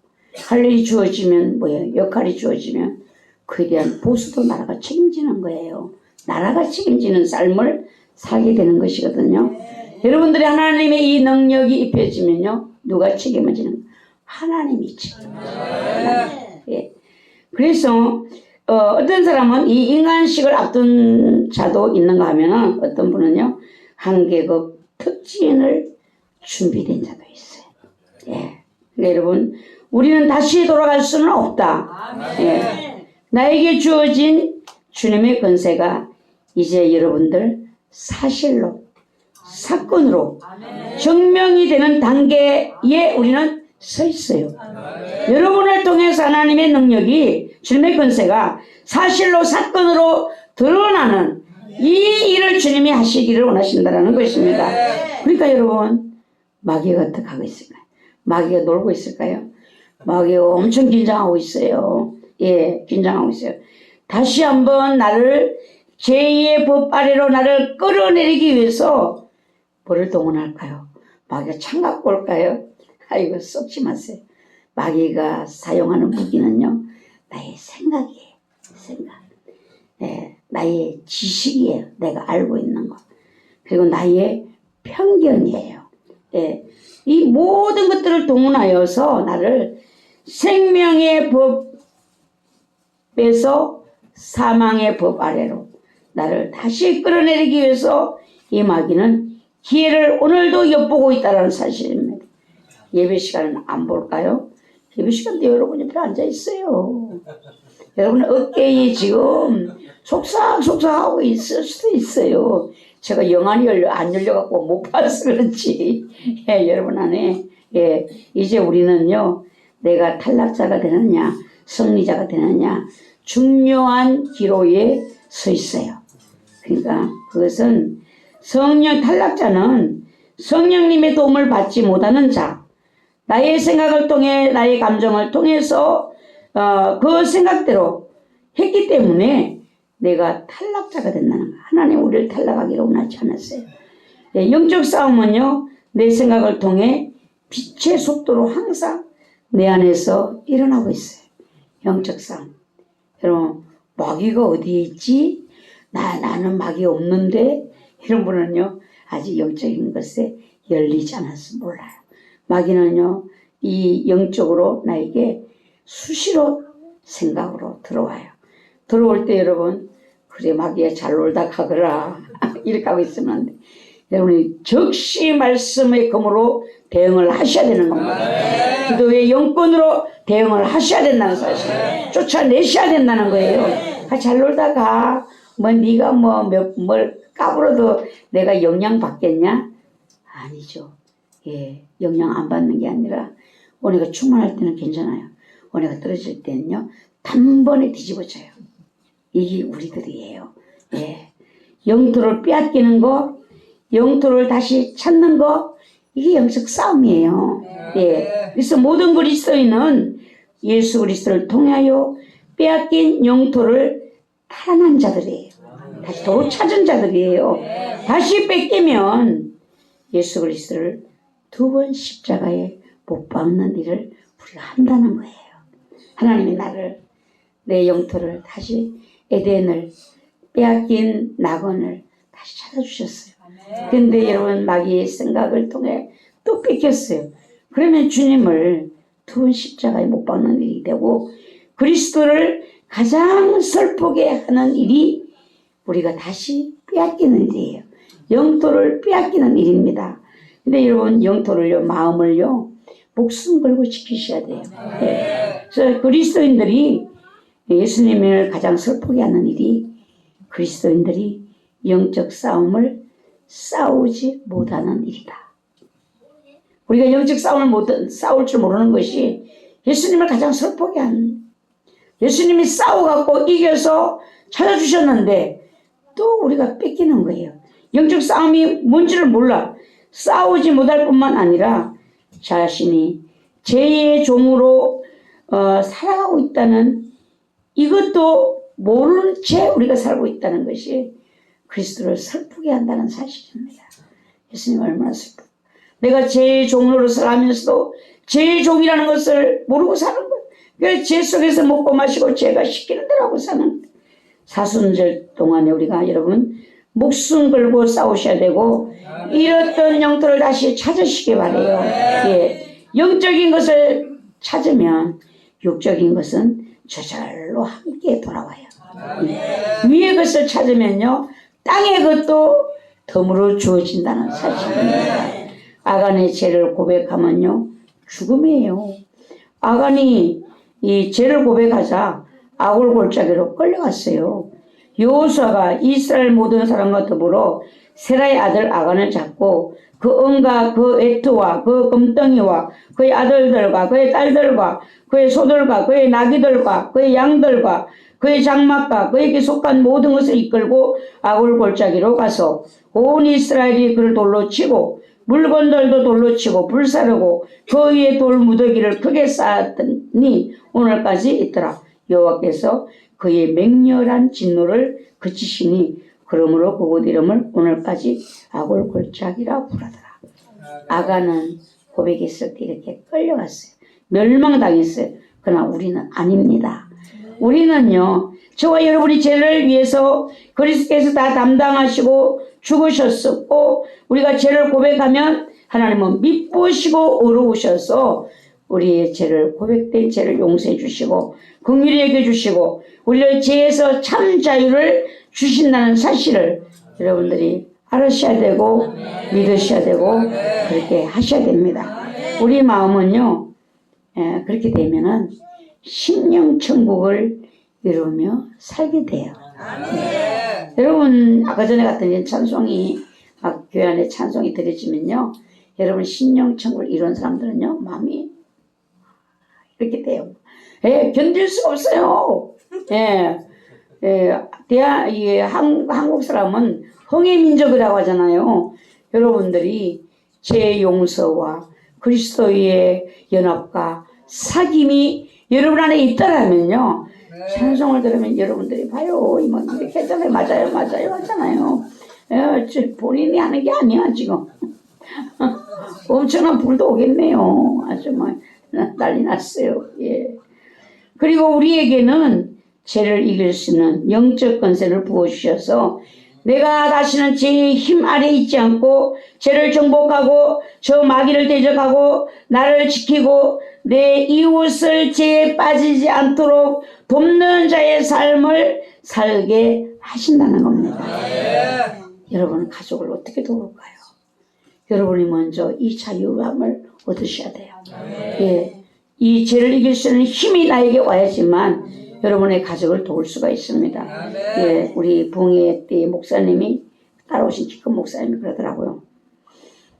할 일이 주어지면 뭐예요? 역할이 주어지면 그에 대한 보수도 나라가 책임지는 거예요. 나라가 책임지는 삶을 살게 되는 것이거든요. 여러분들이 하나님의 이 능력이 입혀지면요, 누가 책임을 지는? 하나님이 책임져요. 예. 그래서 어떤 사람은 이 인간식을 앞둔 자도 있는가 하면은 어떤 분은요, 한 계급 특진을 준비된 자도 있어요. 예. 그러니까 여러분, 우리는 다시 돌아갈 수는 없다. 예. 나에게 주어진 주님의 권세가 이제 여러분들 사실로, 사건으로 증명이 되는 단계에 우리는 서 있어요. 여러분을 통해서 하나님의 능력이, 주님의 권세가 사실로, 사건으로 드러나는 이 일을 주님이 하시기를 원하신다는 것입니다. 그러니까 여러분, 마귀가 어떻게 하고 있을까요? 마귀가 놀고 있을까요? 마귀가 엄청 긴장하고 있어요. 예, 긴장하고 있어요. 다시 한번 나를 제2의 법 아래로 나를 끌어내리기 위해서 뭐를 동원할까요? 마귀가 창 갖고 올까요? 아이고, 썩지 마세요. 마귀가 사용하는 무기는요, 나의 생각이에요. 생각. 예, 나의 지식이에요. 내가 알고 있는 거. 그리고 나의 편견이에요. 예, 이 모든 것들을 동원하여서 나를 생명의 법에서 사망의 법 아래로 나를 다시 끌어내리기 위해서 이 마귀는 기회를 오늘도 엿보고 있다는 사실입니다. 예배 시간은 안 볼까요? 예배 시간 때 여러분 옆에 앉아 있어요. 여러분 어깨에 지금 속삭속삭하고 있을 수도 있어요. 제가 영안이 안 열려갖고 못 봐서 그렇지. 예, 여러분 안에, 예, 이제 우리는요, 내가 탈락자가 되느냐, 승리자가 되느냐, 중요한 기로에 서 있어요. 그러니까 그것은 탈락자는 성령님의 도움을 받지 못하는 자, 나의 생각을 통해, 나의 감정을 통해서 그 생각대로 했기 때문에 내가 탈락자가 된다는 거야. 하나님 우리를 탈락하기를 원하지 않았어요. 예, 영적 싸움은요, 내 생각을 통해 빛의 속도로 항상 내 안에서 일어나고 있어요. 영적 싸움. 여러분, 마귀가 어디에 있지? 나는 마귀 없는데? 이런 분은요, 아직 영적인 것에 열리지 않아서 몰라요. 마귀는요, 이 영적으로 나에게 수시로 생각으로 들어와요. 들어올 때 여러분, 그래, 마귀야 잘 놀다 가거라. 이렇게 하고 있으면 안 돼. 여러분이 즉시 말씀의 검으로 대응을 하셔야 되는 겁니다. 기도의 영권으로 대응을 하셔야 된다는 사실. 쫓아내셔야 된다는 거예요. 잘 놀다가 네가 뭘 까불어도 내가 영향 받겠냐? 아니죠. 예, 영향 안 받는 게 아니라 은혜가 충만할 때는 괜찮아요. 은혜가 떨어질 때는요, 단번에 뒤집어져요. 이게 우리들이에요. 예, 영토를 빼앗기는 거, 영토를 다시 찾는 거, 이게 영적 싸움이에요. 예, 그래서 모든 그리스도인은 예수 그리스도를 통하여 빼앗긴 영토를 탈환한 자들이에요. 다시 도로 찾은 자들이에요. 다시 뺏기면 예수 그리스도를 두 번 십자가에 못 박는 일을 우리가 한다는 거예요. 하나님이 나를, 내 영토를 다시, 에덴을 빼앗긴 낙원을 다시 찾아주셨어요. 그런데 여러분, 마귀의 생각을 통해 또 뺏겼어요. 그러면 주님을 두 번 십자가에 못 박는 일이 되고, 그리스도를 가장 슬프게 하는 일이 우리가 다시 빼앗기는 일이에요. 영토를 빼앗기는 일입니다. 근데 여러분, 영토를요, 마음을요, 목숨 걸고 지키셔야 돼요. 네. 그래서 그리스도인들이, 예수님을 가장 슬프게 하는 일이 그리스도인들이 영적 싸움을 싸우지 못하는 일이다. 우리가 영적 싸움을 싸울 줄 모르는 것이 예수님을 가장 슬프게 하는, 예수님이 싸워갖고 이겨서 찾아주셨는데 또 우리가 뺏기는 거예요. 영적 싸움이 뭔지를 몰라. 싸우지 못할 뿐만 아니라 자신이 죄의 종으로 살아가고 있다는 이것도 모르는 채 우리가 살고 있다는 것이 그리스도를 슬프게 한다는 사실입니다. 예수님 얼마나 슬프고 내가 죄의 종으로 살아가면서도 죄의 종이라는 것을 모르고 사는 거예요. 그래서 죄 속에서 먹고 마시고 죄가 시키는 대로 하고 사는 사순절 동안에 우리가 여러분 목숨 걸고 싸우셔야 되고 잃었던 영토를 다시 찾으시기 바래요. 예. 영적인 것을 찾으면 육적인 것은 저절로 함께 돌아와요. 위의 것을 찾으면요 땅의 것도 덤으로 주어진다는 사실입니다. 아간의 죄를 고백하면요 죽음이에요. 아간이 이 죄를 고백하자 아골 골짜기로 끌려갔어요. 여호수아가 이스라엘 모든 사람과 더불어 세라의 아들 아간을 잡고 그 은과 그 외투와 그 금덩이와 그의 아들들과 그의 딸들과 그의 소들과 그의 나귀들과 그의 양들과 그의 장막과 그에게 속한 모든 것을 이끌고 아골 골짜기로 가서 온 이스라엘이 그를 돌로 치고 물건들도 돌로 치고 불사르고 그 위에 돌 무더기를 크게 쌓았더니 오늘까지 있더라. 여호와께서 그의 맹렬한 진노를 그치시니 그러므로 그곳 이름을 오늘까지 아골 골짜기라 부르더라. 아간은 고백했을 때 이렇게 끌려갔어요. 멸망당했어요. 그러나 우리는 아닙니다. 우리는요 저와 여러분이 죄를 위해서 그리스도께서 다 담당하시고 죽으셨었고 우리가 죄를 고백하면 하나님은 미쁘시고 의로우셔서 우리의 죄를 고백된 죄를 용서해 주시고 긍휼히 여겨 주시고 우리를 죄에서 참 자유를 주신다는 사실을 여러분들이 알으셔야 되고 믿으셔야 되고 그렇게 하셔야 됩니다. 우리 마음은요 그렇게 되면은 심령 천국을 이루며 살게 돼요. 여러분 아까 전에 갔던 찬송이 막 교회 안에 찬송이 드려지면요 여러분 심령 천국을 이룬 사람들은요 마음이 이렇게 돼요. 견딜 수 없어요. 한국 사람은 홍해 민족이라고 하잖아요. 여러분들이 죄 용서와 그리스도의 연합과 사귐이 여러분 안에 있다라면요 찬송을 들으면 여러분들이 봐요 이렇게 했잖아요. 맞아요 하잖아요. 본인이 하는 게 아니야 지금. 엄청난 불도 오겠네요. 아주 막 난리 났어요. 예. 그리고 우리에게는 죄를 이길 수 있는 영적 권세를 부어주셔서 내가 다시는 죄의 힘 아래 있지 않고 죄를 정복하고 저 마귀를 대적하고 나를 지키고 내 이웃을 죄에 빠지지 않도록 돕는 자의 삶을 살게 하신다는 겁니다. 여러분 가족을 어떻게 도울까요? 여러분이 먼저 이 자유함을 얻으셔야 돼요. 예, 이 죄를 이길 수 있는 힘이 나에게 와야지만 여러분의 가족을 도울 수가 있습니다. 예, 우리 부흥회 때 목사님이 따라오신 키 큰 목사님이 그러더라고요.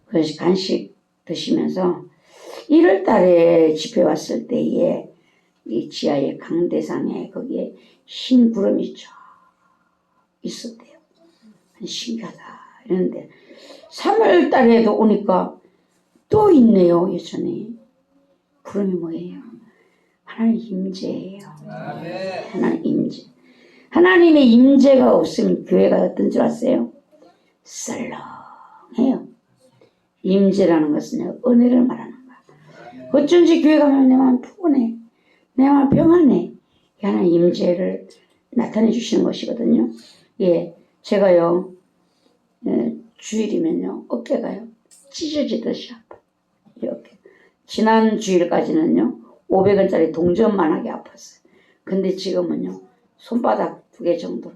그래서 간식 드시면서 1월 달에 집회 왔을 때에 이 지하의 강대상에 거기에 흰 구름이 쫙 있었대요. 신기하다 이랬는데 3월 달에도 오니까 또 있네요. 여전히 구름이 뭐예요? 하나님 임재예요. 하나님 임재. 하나님의 임재가 없으면 교회가 어떤 줄 아세요? 썰렁해요. 임재라는 것은 은혜를 말하는 거야. 어쩐지 교회 가면 내 마음 푸근해. 내 마음 평안해. 하나님 임재를 나타내 주시는 것이거든요. 예, 제가요 주일이면요 어깨가요 찢어지듯이 아파. 이렇게 지난 주일까지는요 500원짜리 동전만하게 아팠어요. 근데 지금은요 손바닥 2개 정도.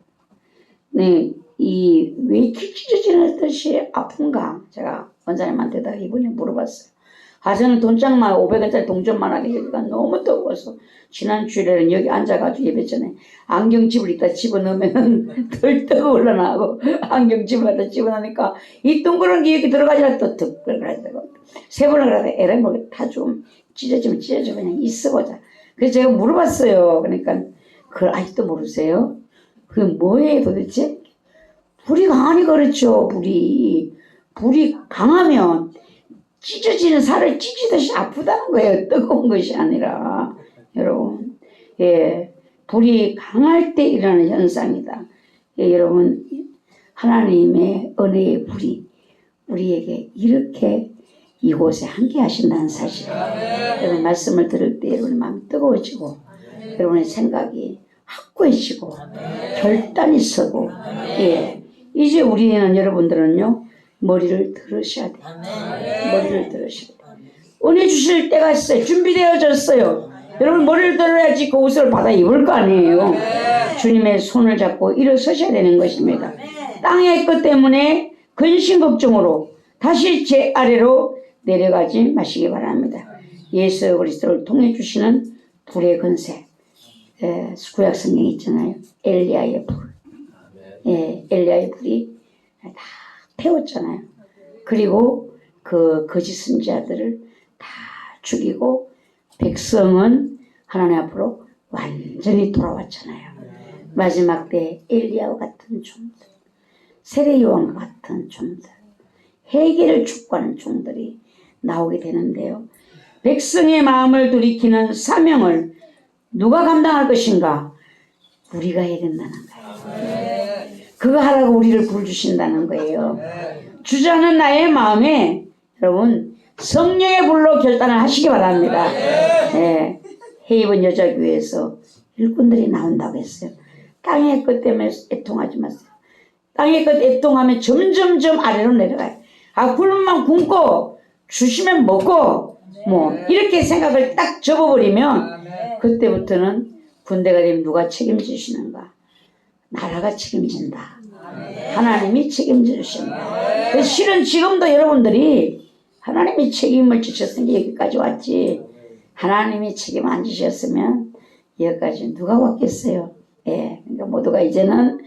네, 왜 이렇게 찢어지는 듯이 아픈가 제가 원장님한테다 이번에 물어봤어요. 저는 돈장만 500원짜리 동전만하게 여기가 너무 뜨거워서 지난 주일에는 여기 앉아가지고 예배 전에 안경집을 이따 집어넣으면 덜 뜨거울라나 하고 안경집을 갖다 집어넣으니까 이 동그란 게 여기 들어가지라 또 그래야 되고 3번을 그러다 에라 뭐 다 좀 찢어지면 찢어져 그냥 있어보자. 그래서 제가 물어봤어요. 그러니까 그걸 아직도 모르세요? 그게 뭐예요 도대체? 불이 강하니 그렇죠. 불이 강하면 찢어지는 살을 찢기듯이 아프다는 거예요. 뜨거운 것이 아니라. 여러분, 예, 불이 강할 때 일어나는 현상이다. 예, 여러분, 하나님의 은혜의 불이 우리에게 이렇게 이곳에 함께 하신다는 사실. 여러분, 말씀을 들을 때 여러분의 마음이 뜨거워지고 여러분의 생각이 확고해지고 결단이 서고, 예, 이제 우리는 여러분들은요 머리를 들으셔야 돼요. 머리를 들으셔야 돼요. 은혜 주실 때가 있어요. 준비되어졌어요. 여러분 머리를 들어야지 그 옷을 받아 입을 거 아니에요. 주님의 손을 잡고 일어서셔야 되는 것입니다. 땅의 것 때문에 근심 걱정으로 다시 제 아래로 내려가지 마시기 바랍니다. 예수 그리스도를 통해 주시는 불의 권세, 구약 성경에 있잖아요. 엘리야의 불, 엘리야의 불이 다 태웠잖아요. 그리고 그 거짓 선지자들을 다 죽이고 백성은 하나님 앞으로 완전히 돌아왔잖아요. 마지막 때 엘리야와 같은 종들, 세례요한과 같은 종들, 회개를 촉구하는 종들이 나오게 되는데요. 백성의 마음을 돌이키는 사명을 누가 감당할 것인가? 우리가 해야 된다는 거예요. 그거 하라고 우리를 부르신다는 거예요. 주저하는 나의 마음에 여러분 성령의 불로 결단을 하시기 바랍니다. 헤이븐 여자교회에서 일꾼들이 나온다고 했어요. 땅의 것 때문에 애통하지 마세요. 땅의 것 애통하면 점점점 아래로 내려가요. 아, 굶으면 굶고 주시면 먹고 뭐 이렇게 생각을 딱 접어버리면 그때부터는 군대가 되면 누가 책임지시는가? 나라가 책임진다. 하나님이 책임져 주신다. 실은 지금도 여러분들이 하나님이 책임을 지셨으니 여기까지 왔지. 하나님이 책임 안 지셨으면 여기까지 누가 왔겠어요? 그러니까 모두가 이제는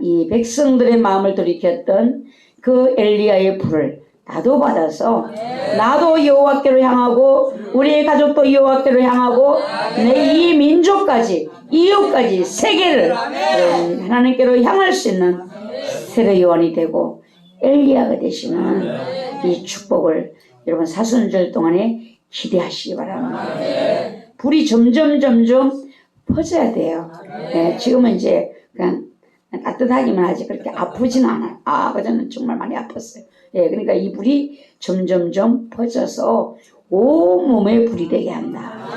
이 백성들의 마음을 돌이켰던 그 엘리야의 불을 나도 받아서 나도 여호와께로 향하고 우리의 가족도 여호와께로 향하고 내 이 민족까지 이웃까지 세계를 하나님께로 향할 수 있는 세례 요한이 되고 엘리야가 되시는 이 축복을 여러분 사순절 동안에 기대하시기 바랍니다. 불이 점점 퍼져야 돼요. 지금은 이제 그냥 따뜻하기만 하지 그렇게 아프지는 않아요. 그전은 정말 많이 아팠어요. 그러니까 이 불이 점점 퍼져서 온몸에 불이 되게 한다.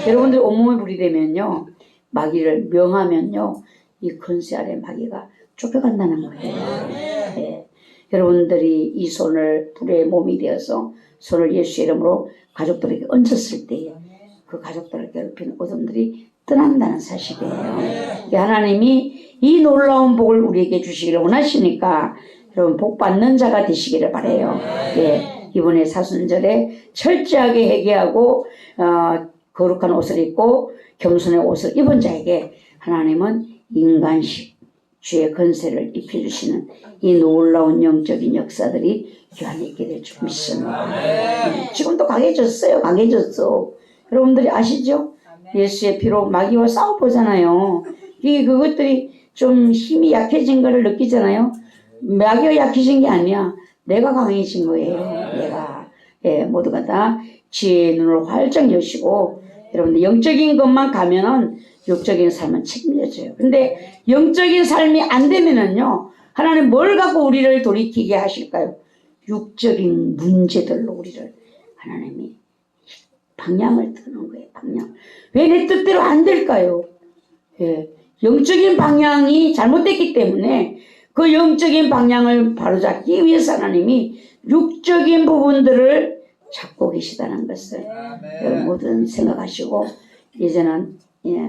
여러분들 온몸에 불이 되면요 마귀를 명하면요 이 근세 아래 마귀가 쫓겨간다는 거예요. 여러분들이 이 손을 불의 몸이 되어서 손을 예수 이름으로 가족들에게 얹었을 때 그 가족들을 괴롭히는 어둠들이 떠난다는 사실이에요. 하나님이 이 놀라운 복을 우리에게 주시기를 원하시니까 여러분 복 받는 자가 되시기를 바라요. 이번에 사순절에 철저하게 회개하고 거룩한 옷을 입고 겸손의 옷을 입은 자에게 하나님은 인간식 주의 권세를 입혀주시는 이 놀라운 영적인 역사들이 교환에 있게 될 줄 믿습니다. 지금도 강해졌어요. 강해졌어. 여러분들이 아시죠? 예수의 피로 마귀와 싸워보잖아요. 그것들이 좀 힘이 약해진 거를 느끼잖아요. 마귀가 약해진 게 아니야. 내가 강해진 거예요. 내가. 모두가 다 지혜의 눈을 활짝 여시고 여러분들 영적인 것만 가면은 육적인 삶은 책임져줘요. 근데 영적인 삶이 안 되면은요 하나님 뭘 갖고 우리를 돌이키게 하실까요? 육적인 문제들로 우리를 하나님이 방향을 트는 거예요. 방향. 왜 내 뜻대로 안 될까요? 영적인 방향이 잘못됐기 때문에 그 영적인 방향을 바로잡기 위해서 하나님이 육적인 부분들을 잡고 계시다는 것을 모든 생각하시고 이제는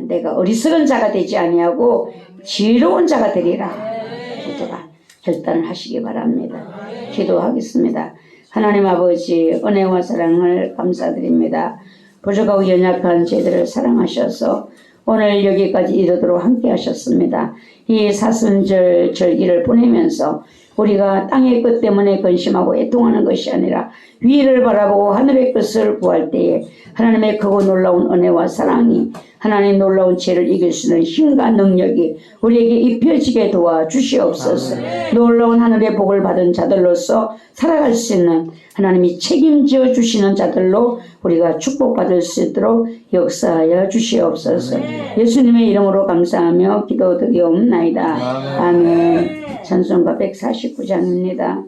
내가 어리석은 자가 되지 아니하고 지혜로운 자가 되리라 모두가 결단을 하시기 바랍니다. 기도하겠습니다. 하나님 아버지 은혜와 사랑을 감사드립니다. 부족하고 연약한 저희들을 사랑하셔서 오늘 여기까지 이르도록 함께 하셨습니다. 이 사순절 절기를 보내면서 우리가 땅의 것 때문에 근심하고 애통하는 것이 아니라 위를 바라보고 하늘의 것을 구할 때에 하나님의 크고 놀라운 은혜와 사랑이 하나님의 놀라운 죄를 이길 수 있는 힘과 능력이 우리에게 입혀지게 도와주시옵소서. 놀라운 하늘의 복을 받은 자들로서 살아갈 수 있는 하나님이 책임져 주시는 자들로 우리가 축복받을 수 있도록 역사하여 주시옵소서. 예수님의 이름으로 감사하며 기도드리옵나이다. 아멘. 찬송가 149장입니다.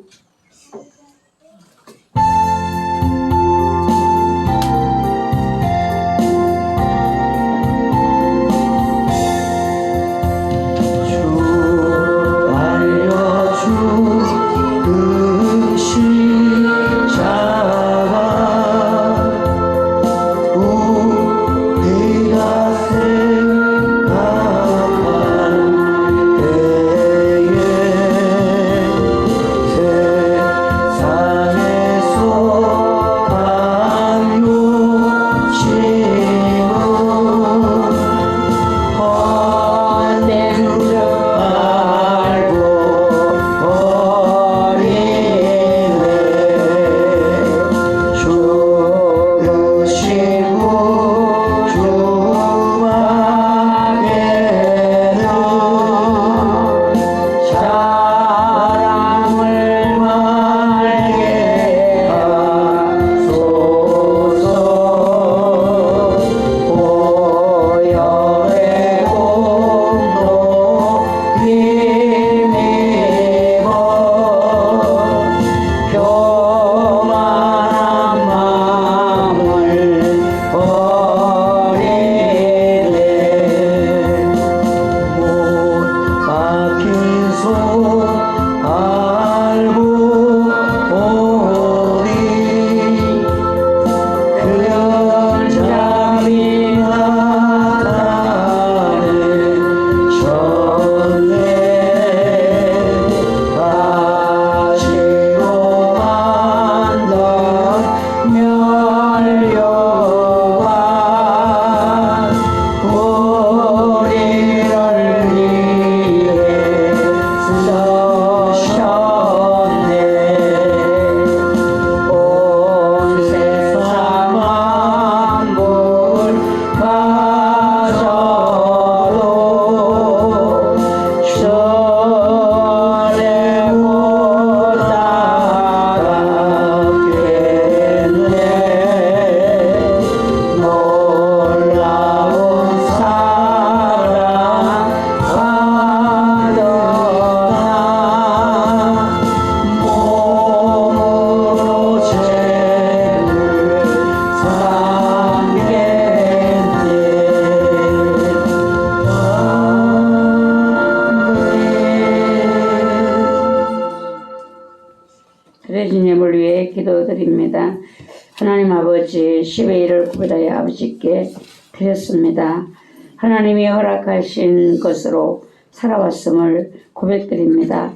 예수님을 위해 기도드립니다. 하나님 아버지 10의 1을 구별하여 아버지께 드렸습니다. 하나님이 허락하신 것으로 살아왔음을 고백드립니다.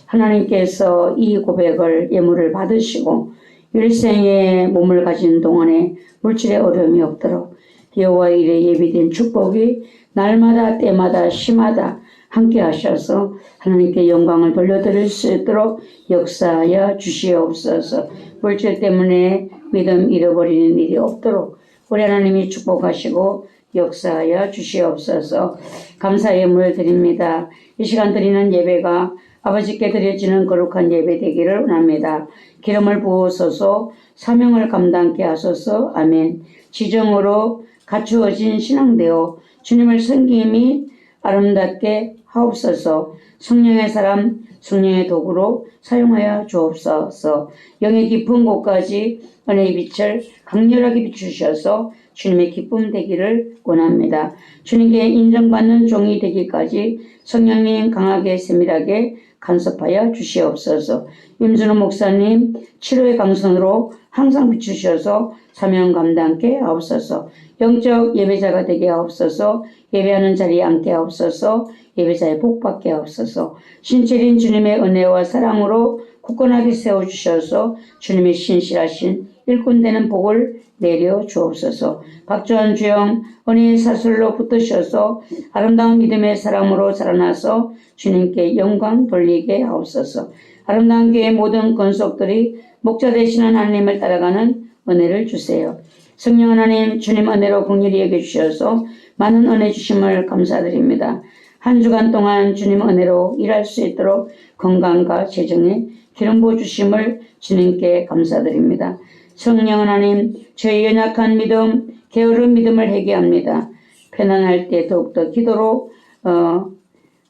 하나님께서 이 고백을 예물을 받으시고 일생의 몸을 가진 동안에 물질의 어려움이 없도록 여호와 일에 예비된 축복이 날마다 때마다 시마다 함께 하셔서 하나님께 영광을 돌려드릴 수 있도록 역사하여 주시옵소서. 물질 때문에 믿음 잃어버리는 일이 없도록 우리 하나님이 축복하시고 역사하여 주시옵소서. 감사 예물 드립니다. 이 시간 드리는 예배가 아버지께 드려지는 거룩한 예배 되기를 원합니다. 기름을 부으소서. 사명을 감당케 하소서. 아멘. 지정으로 갖추어진 신앙되어 주님을 섬김이 아름답게 하옵소서. 성령의 사람, 성령의 도구로 사용하여 주옵소서. 영의 깊은 곳까지 은혜의 빛을 강렬하게 비추셔서 주님의 기쁨 되기를 원합니다. 주님께 인정받는 종이 되기까지 성령님 강하게 세밀하게 간섭하여 주시옵소서. 임준호 목사님 치료의 강선으로 항상 비추셔서 사명 감당케 하옵소서. 영적 예배자가 되게 하옵소서. 예배하는 자리에 앉게 하옵소서. 예배자의 복받게 하옵소서. 신실인 주님의 은혜와 사랑으로 굳건하게 세워주셔서 주님의 신실하신 일꾼 되는 복을 내려 주옵소서. 박주한 주영 은혜의 사슬로 붙으셔서 아름다운 믿음의 사람으로 자라나서 주님께 영광 돌리게 하옵소서. 아름다운 교회의 모든 권속들이 목자 되시는 하나님을 따라가는 은혜를 주세요. 성령 하나님, 주님 은혜로 긍휼히 여겨주셔서 많은 은혜 주심을 감사드립니다. 한 주간 동안 주님 은혜로 일할 수 있도록 건강과 재정에 기름 부어 주심을 주님께 감사드립니다. 성령 하나님, 저희 연약한 믿음, 게으른 믿음을 회개합니다. 편안할 때 더욱더 기도로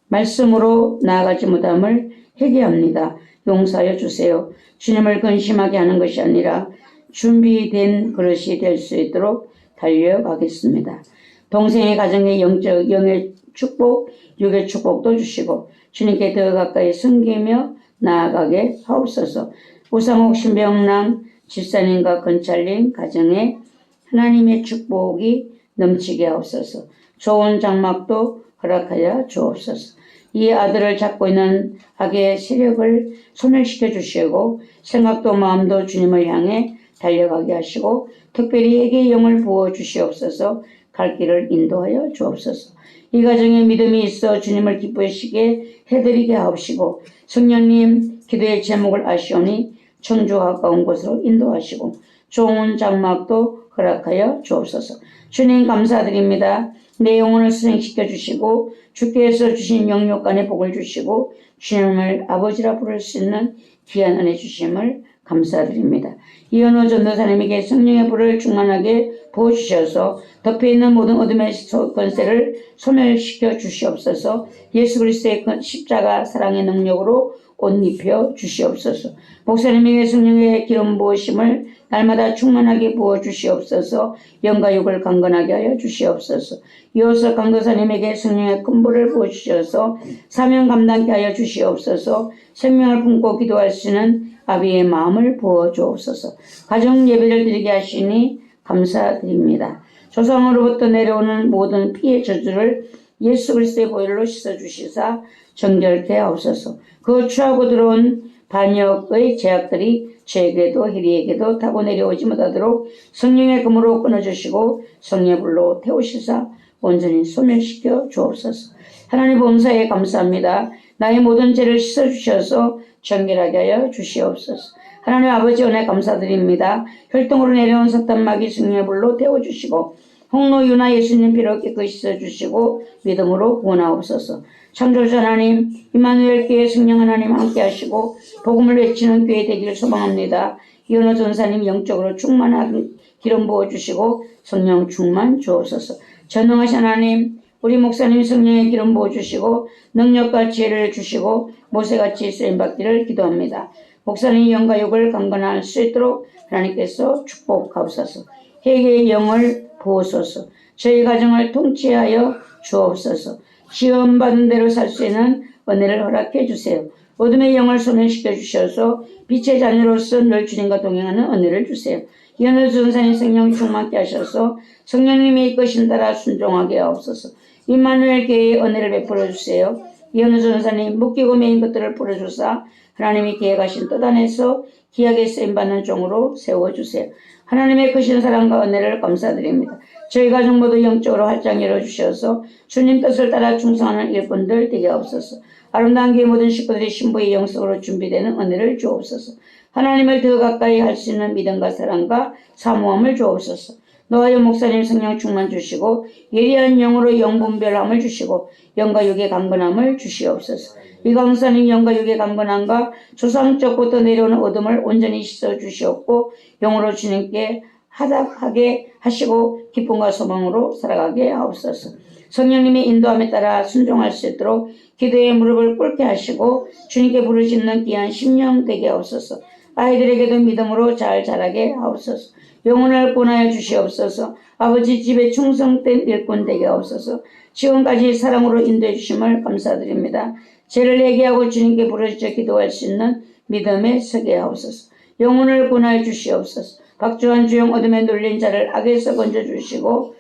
말씀으로 나아가지 못함을 회개합니다. 용서하여 주세요. 주님을 근심하게 하는 것이 아니라 준비된 그릇이 될 수 있도록 달려가겠습니다. 동생의 가정에 영적 영의 축복, 육의 축복도 주시고 주님께 더 가까이 섬기며 나아가게 하옵소서. 우상옥 신병랑 집사님과 건찰님 가정에 하나님의 축복이 넘치게 하옵소서. 좋은 장막도 허락하여 주옵소서. 이 아들을 잡고 있는 악의 세력을 소멸시켜 주시고 생각도 마음도 주님을 향해 달려가게 하시고 특별히 회개의 영을 부어 주시옵소서. 갈 길을 인도하여 주옵소서. 이 가정에 믿음이 있어 주님을 기쁘시게 해드리게 하옵시고 성령님 기도의 제목을 아시오니 청주와 가까운 곳으로 인도하시고 좋은 장막도 허락하여 주옵소서. 주님 감사드립니다. 내 영혼을 수행시켜 주시고 주께서 주신 영육간의 복을 주시고 주님을 아버지라 부를 수 있는 귀한 은혜 주심을 감사드립니다. 이현호 전도사님에게 성령의 불을 충만하게 부어주셔서 덮여있는 모든 어둠의 권세를 소멸시켜 주시옵소서. 예수 그리스도의 십자가 사랑의 능력으로 옷 입혀 주시옵소서. 목사님에게 성령의 기름 부으심을 날마다 충만하게 부어 주시옵소서. 영과 육을 강건하게 하여 주시옵소서. 이어서 강도사님에게 성령의 큰 불을 부어 주셔서 사명 감당케 하여 주시옵소서. 생명을 품고 기도할 수 있는 아비의 마음을 부어 주옵소서. 가정 예배를 드리게 하시니 감사드립니다. 조상으로부터 내려오는 모든 피의 저주를 예수 그리스도의 보혈로 씻어주시사 정결케 하옵소서. 그 취하고 들어온 반역의 제약들이 저에게도 혜리에게도 타고 내려오지 못하도록 성령의 금으로 끊어주시고 성령의 불로 태우시사 온전히 소멸시켜 주옵소서. 하나님 범사에 감사합니다. 나의 모든 죄를 씻어주셔서 정결하게 하여 주시옵소서. 하나님 아버지 은혜 감사드립니다. 혈통으로 내려온 사탄 마귀 성령의 불로 태워주시고 홍로 유나 예수님 피로 깨끗이 씻어주시고 믿음으로 구원하옵소서. 창조주 하나님 임마누엘 교회 성령 하나님 함께 하시고 복음을 외치는 교회 되기를 소망합니다. 이현호 전사님 영적으로 충만한 기름 부어주시고 성령 충만 주옵소서. 전능하신 하나님 우리 목사님 성령의 기름 부어주시고 능력과 지혜를 주시고 모세같이 쓰임받기를 기도합니다. 목사님 영과 육을 강건할 수 있도록 하나님께서 축복하옵소서. 회개의 영을 부으소서. 저희 가정을 통치하여 주옵소서. 시험받은 대로 살 수 있는 은혜를 허락해 주세요. 어둠의 영을 소멸시켜 주셔서 빛의 자녀로서 늘 주님과 동행하는 은혜를 주세요. 이현우 전사님 성령 충만케 하셔서 성령님의 이끄심 따라 순종하게 하옵소서. 임마누엘 교회의 은혜를 베풀어 주세요. 이현우 전사님 묶이고 매인 것들을 풀어주사 하나님이 계획하신 뜻 안에서 귀하게 쓰임받는 종으로 세워주세요. 하나님의 크신 사랑과 은혜를 감사드립니다. 저희 가족 모두 영적으로 활짝 열어주셔서 주님 뜻을 따라 충성하는 일꾼들 되게 하옵소서. 아름다운 교회 모든 식구들이 신부의 영성으로 준비되는 은혜를 주옵소서. 하나님을 더 가까이 할 수 있는 믿음과 사랑과 사모함을 주옵소서. 노아의 목사님 성령 충만 주시고 예리한 영으로 영분별함을 주시고 영과 육의 강건함을 주시옵소서. 이강사님 영과 육의 강건함과 조상적부터 내려오는 어둠을 온전히 씻어 주시옵고 영으로 주님께 하답하게 하시고 기쁨과 소망으로 살아가게 하옵소서. 성령님의 인도함에 따라 순종할 수 있도록 기도의 무릎을 꿇게 하시고 주님께 부르짖는 귀한 심령 되게 하옵소서. 아이들에게도 믿음으로 잘 자라게 하옵소서. 영혼을 구원하여 주시옵소서. 아버지 집에 충성된 일꾼 되게 하옵소서. 지금까지 사랑으로 인도해 주심을 감사드립니다. 죄를 회개하고 주님께 부르짖어 기도할 수 있는 믿음에 서게 하옵소서. 영혼을 구원하여 주시옵소서. 박주한 주영 어둠에 눌린 자를 악에서 건져주시고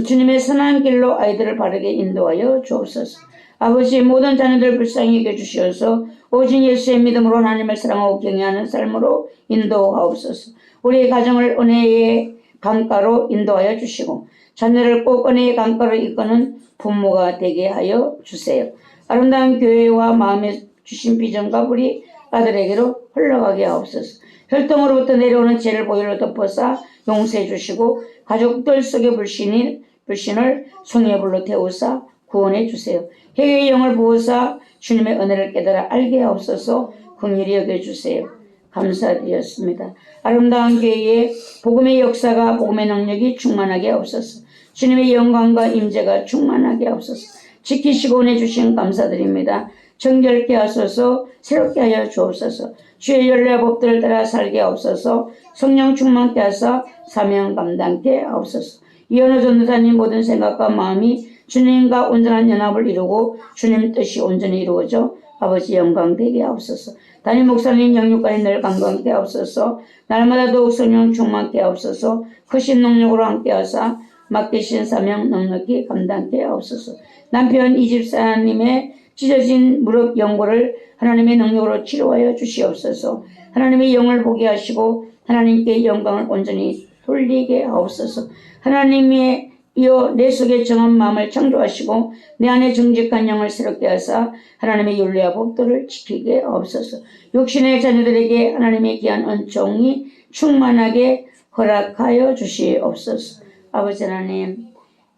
주님의 선한 길로 아이들을 바르게 인도하여 주옵소서. 아버지 모든 자녀들 불쌍히 여겨주시어서 오직 예수의 믿음으로 하나님을 사랑하고 경외하는 삶으로 인도하옵소서. 우리의 가정을 은혜의 강가로 인도하여 주시고 자녀를 꼭 은혜의 강가로 이끄는 부모가 되게 하여 주세요. 아름다운 교회와 마음에 주신 비전과 우리 아들에게로 흘러가게 하옵소서. 혈통으로부터 내려오는 죄를 보혈로 덮어사 용서해 주시고 가족들 속의 불신을 성령의 불로 태우사 구원해 주세요. 회개의 영을 부어사 주님의 은혜를 깨달아 알게 하옵소서. 긍휼히 여겨주세요. 감사드렸습니다. 아름다운 교회에 복음의 역사가 복음의 능력이 충만하게 하옵소서. 주님의 영광과 임재가 충만하게 하옵소서. 지키시고 은혜 주신 감사드립니다. 정결케 하소서. 새롭게 하여 주옵소서. 주의 연례 법들을 따라 살게 하옵소서. 성령 충만케 하사 사명 감당케 하옵소서. 이현우 전도사님 모든 생각과 마음이 주님과 온전한 연합을 이루고 주님 뜻이 온전히 이루어져 아버지 영광 되게 하옵소서. 담임 목사님 영육간이 늘 강건케 하옵소서. 날마다 더욱 성령 충만케 하옵소서. 크신 능력으로 함께 하사 맡기신 사명 넉넉히 감당케 하옵소서. 남편 이 집사님의 찢어진 무릎 연골을 하나님의 능력으로 치료하여 주시옵소서. 하나님의 영을 보게 하시고 하나님께 영광을 온전히 돌리게 하옵소서. 하나님의 이어 내 속에 정한 마음을 창조하시고 내 안에 정직한 영을 새롭게 하사 하나님의 윤리와 법도를 지키게 하옵소서. 육신의 자녀들에게 하나님의 귀한 은총이 충만하게 허락하여 주시옵소서. 아버지 하나님,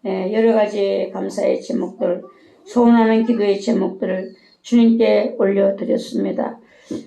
여러 가지 감사의 제목들, 소원하는 기도의 제목들을 주님께 올려드렸습니다.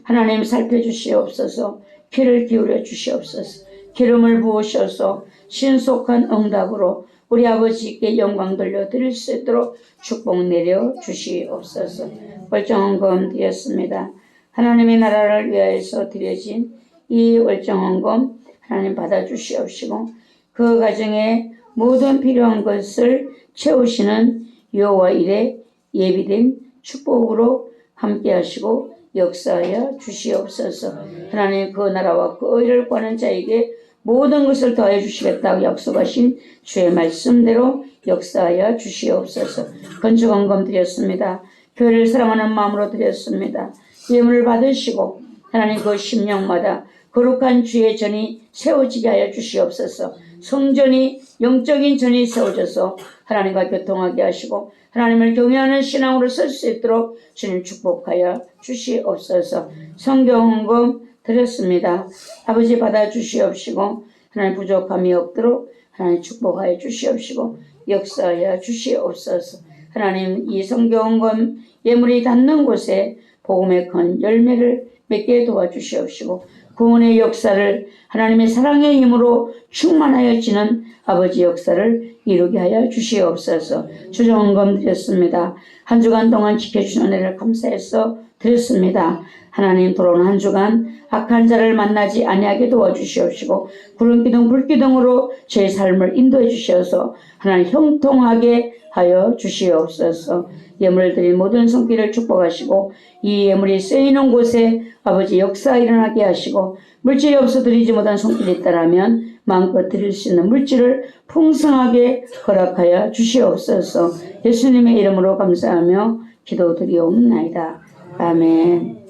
하나님 살펴주시옵소서. 귀를 기울여 주시옵소서. 기름을 부으셔서 신속한 응답으로 우리 아버지께 영광 돌려드릴 수 있도록 축복 내려 주시옵소서. 월정헌금 드렸습니다. 하나님의 나라를 위하여서 드려진 이 월정헌금 하나님 받아주시옵시고 그 가정에 모든 필요한 것을 채우시는 여호와 일에 예비된 축복으로 함께 하시고 역사하여 주시옵소서. 하나님 그 나라와 그 의를 구하는 자에게 모든 것을 더해 주시겠다고 약속하신 주의 말씀대로 역사하여 주시옵소서. 건축헌금 드렸습니다. 교회를 사랑하는 마음으로 드렸습니다. 예물을 받으시고 하나님 그 심령마다 거룩한 주의 전이 세워지게 하여 주시옵소서. 성전이 영적인 전이 세워져서 하나님과 교통하게 하시고 하나님을 경외하는 신앙으로 설 수 있도록 주님 축복하여 주시옵소서. 성경헌금 드렸습니다. 아버지 받아 주시옵시고 하나님 부족함이 없도록 하나님 축복하여 주시옵시고 역사하여 주시옵소서. 하나님 이 성경헌금 예물이 닿는 곳에 복음의 큰 열매를 맺게 도와주시옵시고 구원의 역사를 하나님의 사랑의 힘으로 충만하여지는 아버지 역사를 이루게 하여 주시옵소서. 주정헌금 드렸습니다. 한 주간 동안 지켜주신 은혜를 감사해서 드렸습니다. 하나님 돌아오는 한 주간 악한 자를 만나지 아니하게 도와주시옵시고 구름기둥 불기둥으로 제 삶을 인도해 주셔서 하나님 형통하게 하여 주시옵소서. 예물을 드린 모든 손길을 축복하시고 이 예물이 쓰이는 곳에 아버지 역사 일어나게 하시고 물질이 없어 드리지 못한 손길이 있다라면 마음껏 드릴 수 있는 물질을 풍성하게 허락하여 주시옵소서. 예수님의 이름으로 감사하며 기도드리옵나이다. 아멘.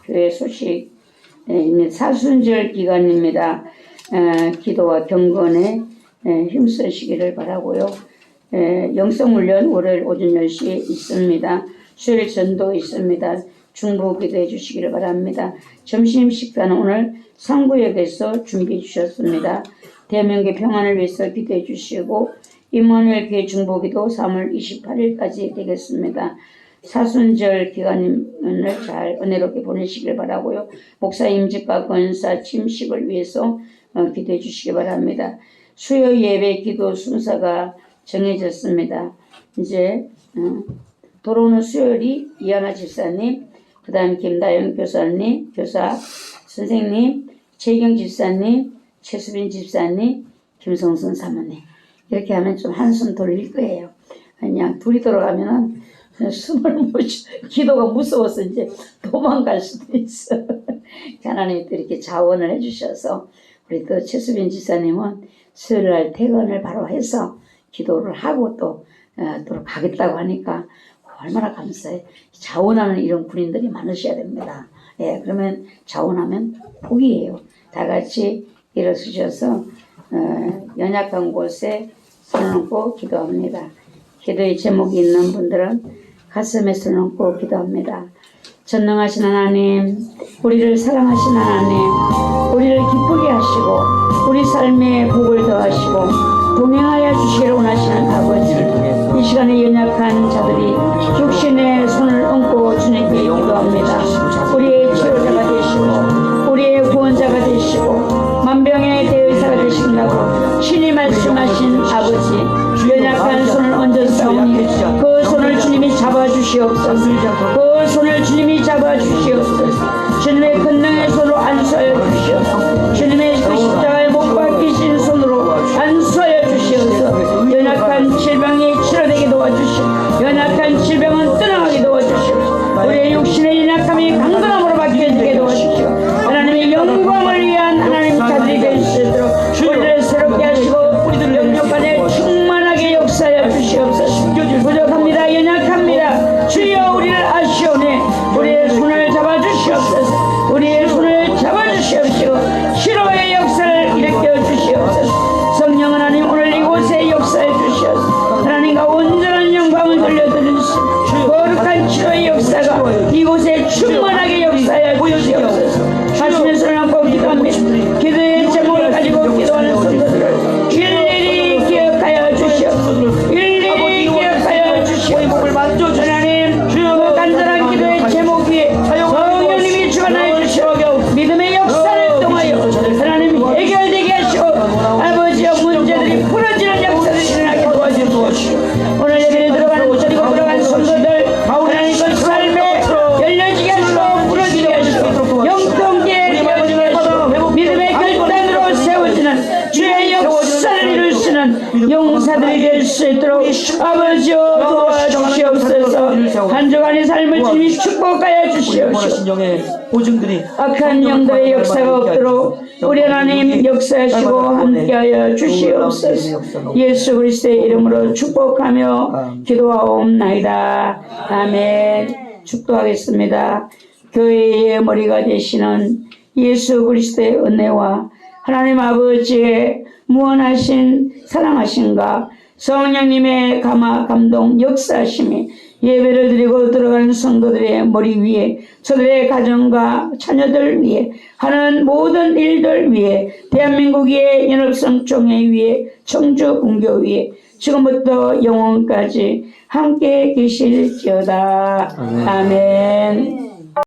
교회 소식 사순절 기간입니다. 기도와 경건에 힘쓰시기를 바라고요. 영성훈련 월요일 오전 10시에 있습니다. 수요일 전도 있습니다. 중보 기도해 주시기를 바랍니다. 점심 식사는 오늘 상구역에서 준비해 주셨습니다. 대한민국의 평안을 위해서 기도해 주시고 임마누엘 교회 중보기도 3월 28일까지 되겠습니다. 사순절 기간을 잘 은혜롭게 보내시길 바라고요. 목사 임직과 권사 침식을 위해서 기도해 주시기 바랍니다. 수요 예배 기도 순서가 정해졌습니다. 이제 돌아오는 수요일이 이하나 집사님, 그 다음 김다영 교사님, 교사 선생님, 최경 집사님, 최수빈 집사님, 김성순 사모님. 이렇게 하면 좀 한숨 돌릴 거예요. 그냥 둘이 돌아가면은 숨을 못 쉬, 기도가 무서워서 이제 도망갈 수도 있어. 하나님이 또 이렇게 자원을 해주셔서 우리 또 최수빈 집사님은 수요일 날 퇴근을 바로 해서 기도를 하고 또 가겠다고 하니까 얼마나 감사해. 자원하는 이런 군인들이 많으셔야 됩니다. 예, 그러면 자원하면 복이에요. 다 같이 일어서셔서 연약한 곳에 손을 얹고 기도합니다. 기도의 제목이 있는 분들은 가슴에 손을 얹고 기도합니다. 전능하신 하나님, 우리를 사랑하신 하나님, 우리를 기쁘게 하시고 우리 삶에 복을 더하시고 동행하여 주시기를 원하시는 아버지, 이 시간에 연약한 자들이 육신의 손을 얹고 주님께 기도합니다. 우리의 치료자가 되시고 우리의 구원자가 되시고 만병의 대의사가 되신다고 신이 말씀하신 아버지, 연약한 손을 얹었사오니 그 손을 주님이 잡아주시옵소서. 그 손을 주님이 잡아주시옵소서. 주님의 권능의 손으로 안수하여 주시옵소서. 주님의 그 십자가에 못 박히신 손으로 안수하여 주시옵소서. 연약한 질병이 치료되게 도와주시고 연약한 질병은 떠나가게 도와주시옵소서. 우리의 육신의 연약함이 강건함으로 바뀌어지게 도와주시고 하나님의 영광을 위한 하나님 자들이 될 수 있도록 우리를 새롭게 하시고 우리들 영육간에 충만하게 역사하여 주시옵소서. 부족합니다. 연약합니다. 주여 우리를 아시오니 우리의 손을 잡아주시옵소서. 우리의 손을 잡아주시옵시고 치료의 역사를 일으켜 주시옵소서. 성령 하나님 오늘 이곳에 역사해 주시옵소서. 하나님과 온전한 영광을 돌려드리시옵소서. 거룩한 치료의 역사가 이곳에 충만하게 역사해 주시옵소서. 가슴에 손을 얹고 기도합니다. 기도의 제목을 가지고 기도하는 성도들을 일일이 기억하여 주시옵소서. 일일이 기억하여 주시옵소서. 하나님, 그 간절한 기도의 제목 위에 성령님이 주관하여 주시옵소서. 믿음의 역사를 통하여 하나님 해결되게 하시고 아버지의 문제들이 풀어지는 역사를 일어나게 도와주시옵소서. 오늘 예배에 들어가는 저리고 들어간 성도들 하나님 그 삶에 열려지게 하시고 풀어지게 하시고 영통기에 믿음의 결단으로 세워지는 주의 역사를 이루시는 용사들이 될 수 있도록 아버지여 도와주시옵소서. 한 주간의 삶을 주님이 축복하여 주시옵소서. 악한 영들의 역사가 없도록 우리 하나님 역사하시고 함께하여 주시옵소서. 예수 그리스도의 이름으로 축복하며 기도하옵나이다. 아멘. 축도하겠습니다. 교회의 머리가 되시는 예수 그리스도의 은혜와 하나님 아버지의 무한하신 사랑하심과 성령님의 감동 역사하심이 예배를 드리고 들어가는 성도들의 머리 위에 저들의 가정과 자녀들 위에 하는 모든 일들 위에 대한민국의 연합성총회 위에 청주 분교 위에 지금부터 영원까지 함께 계실지어다. 아멘.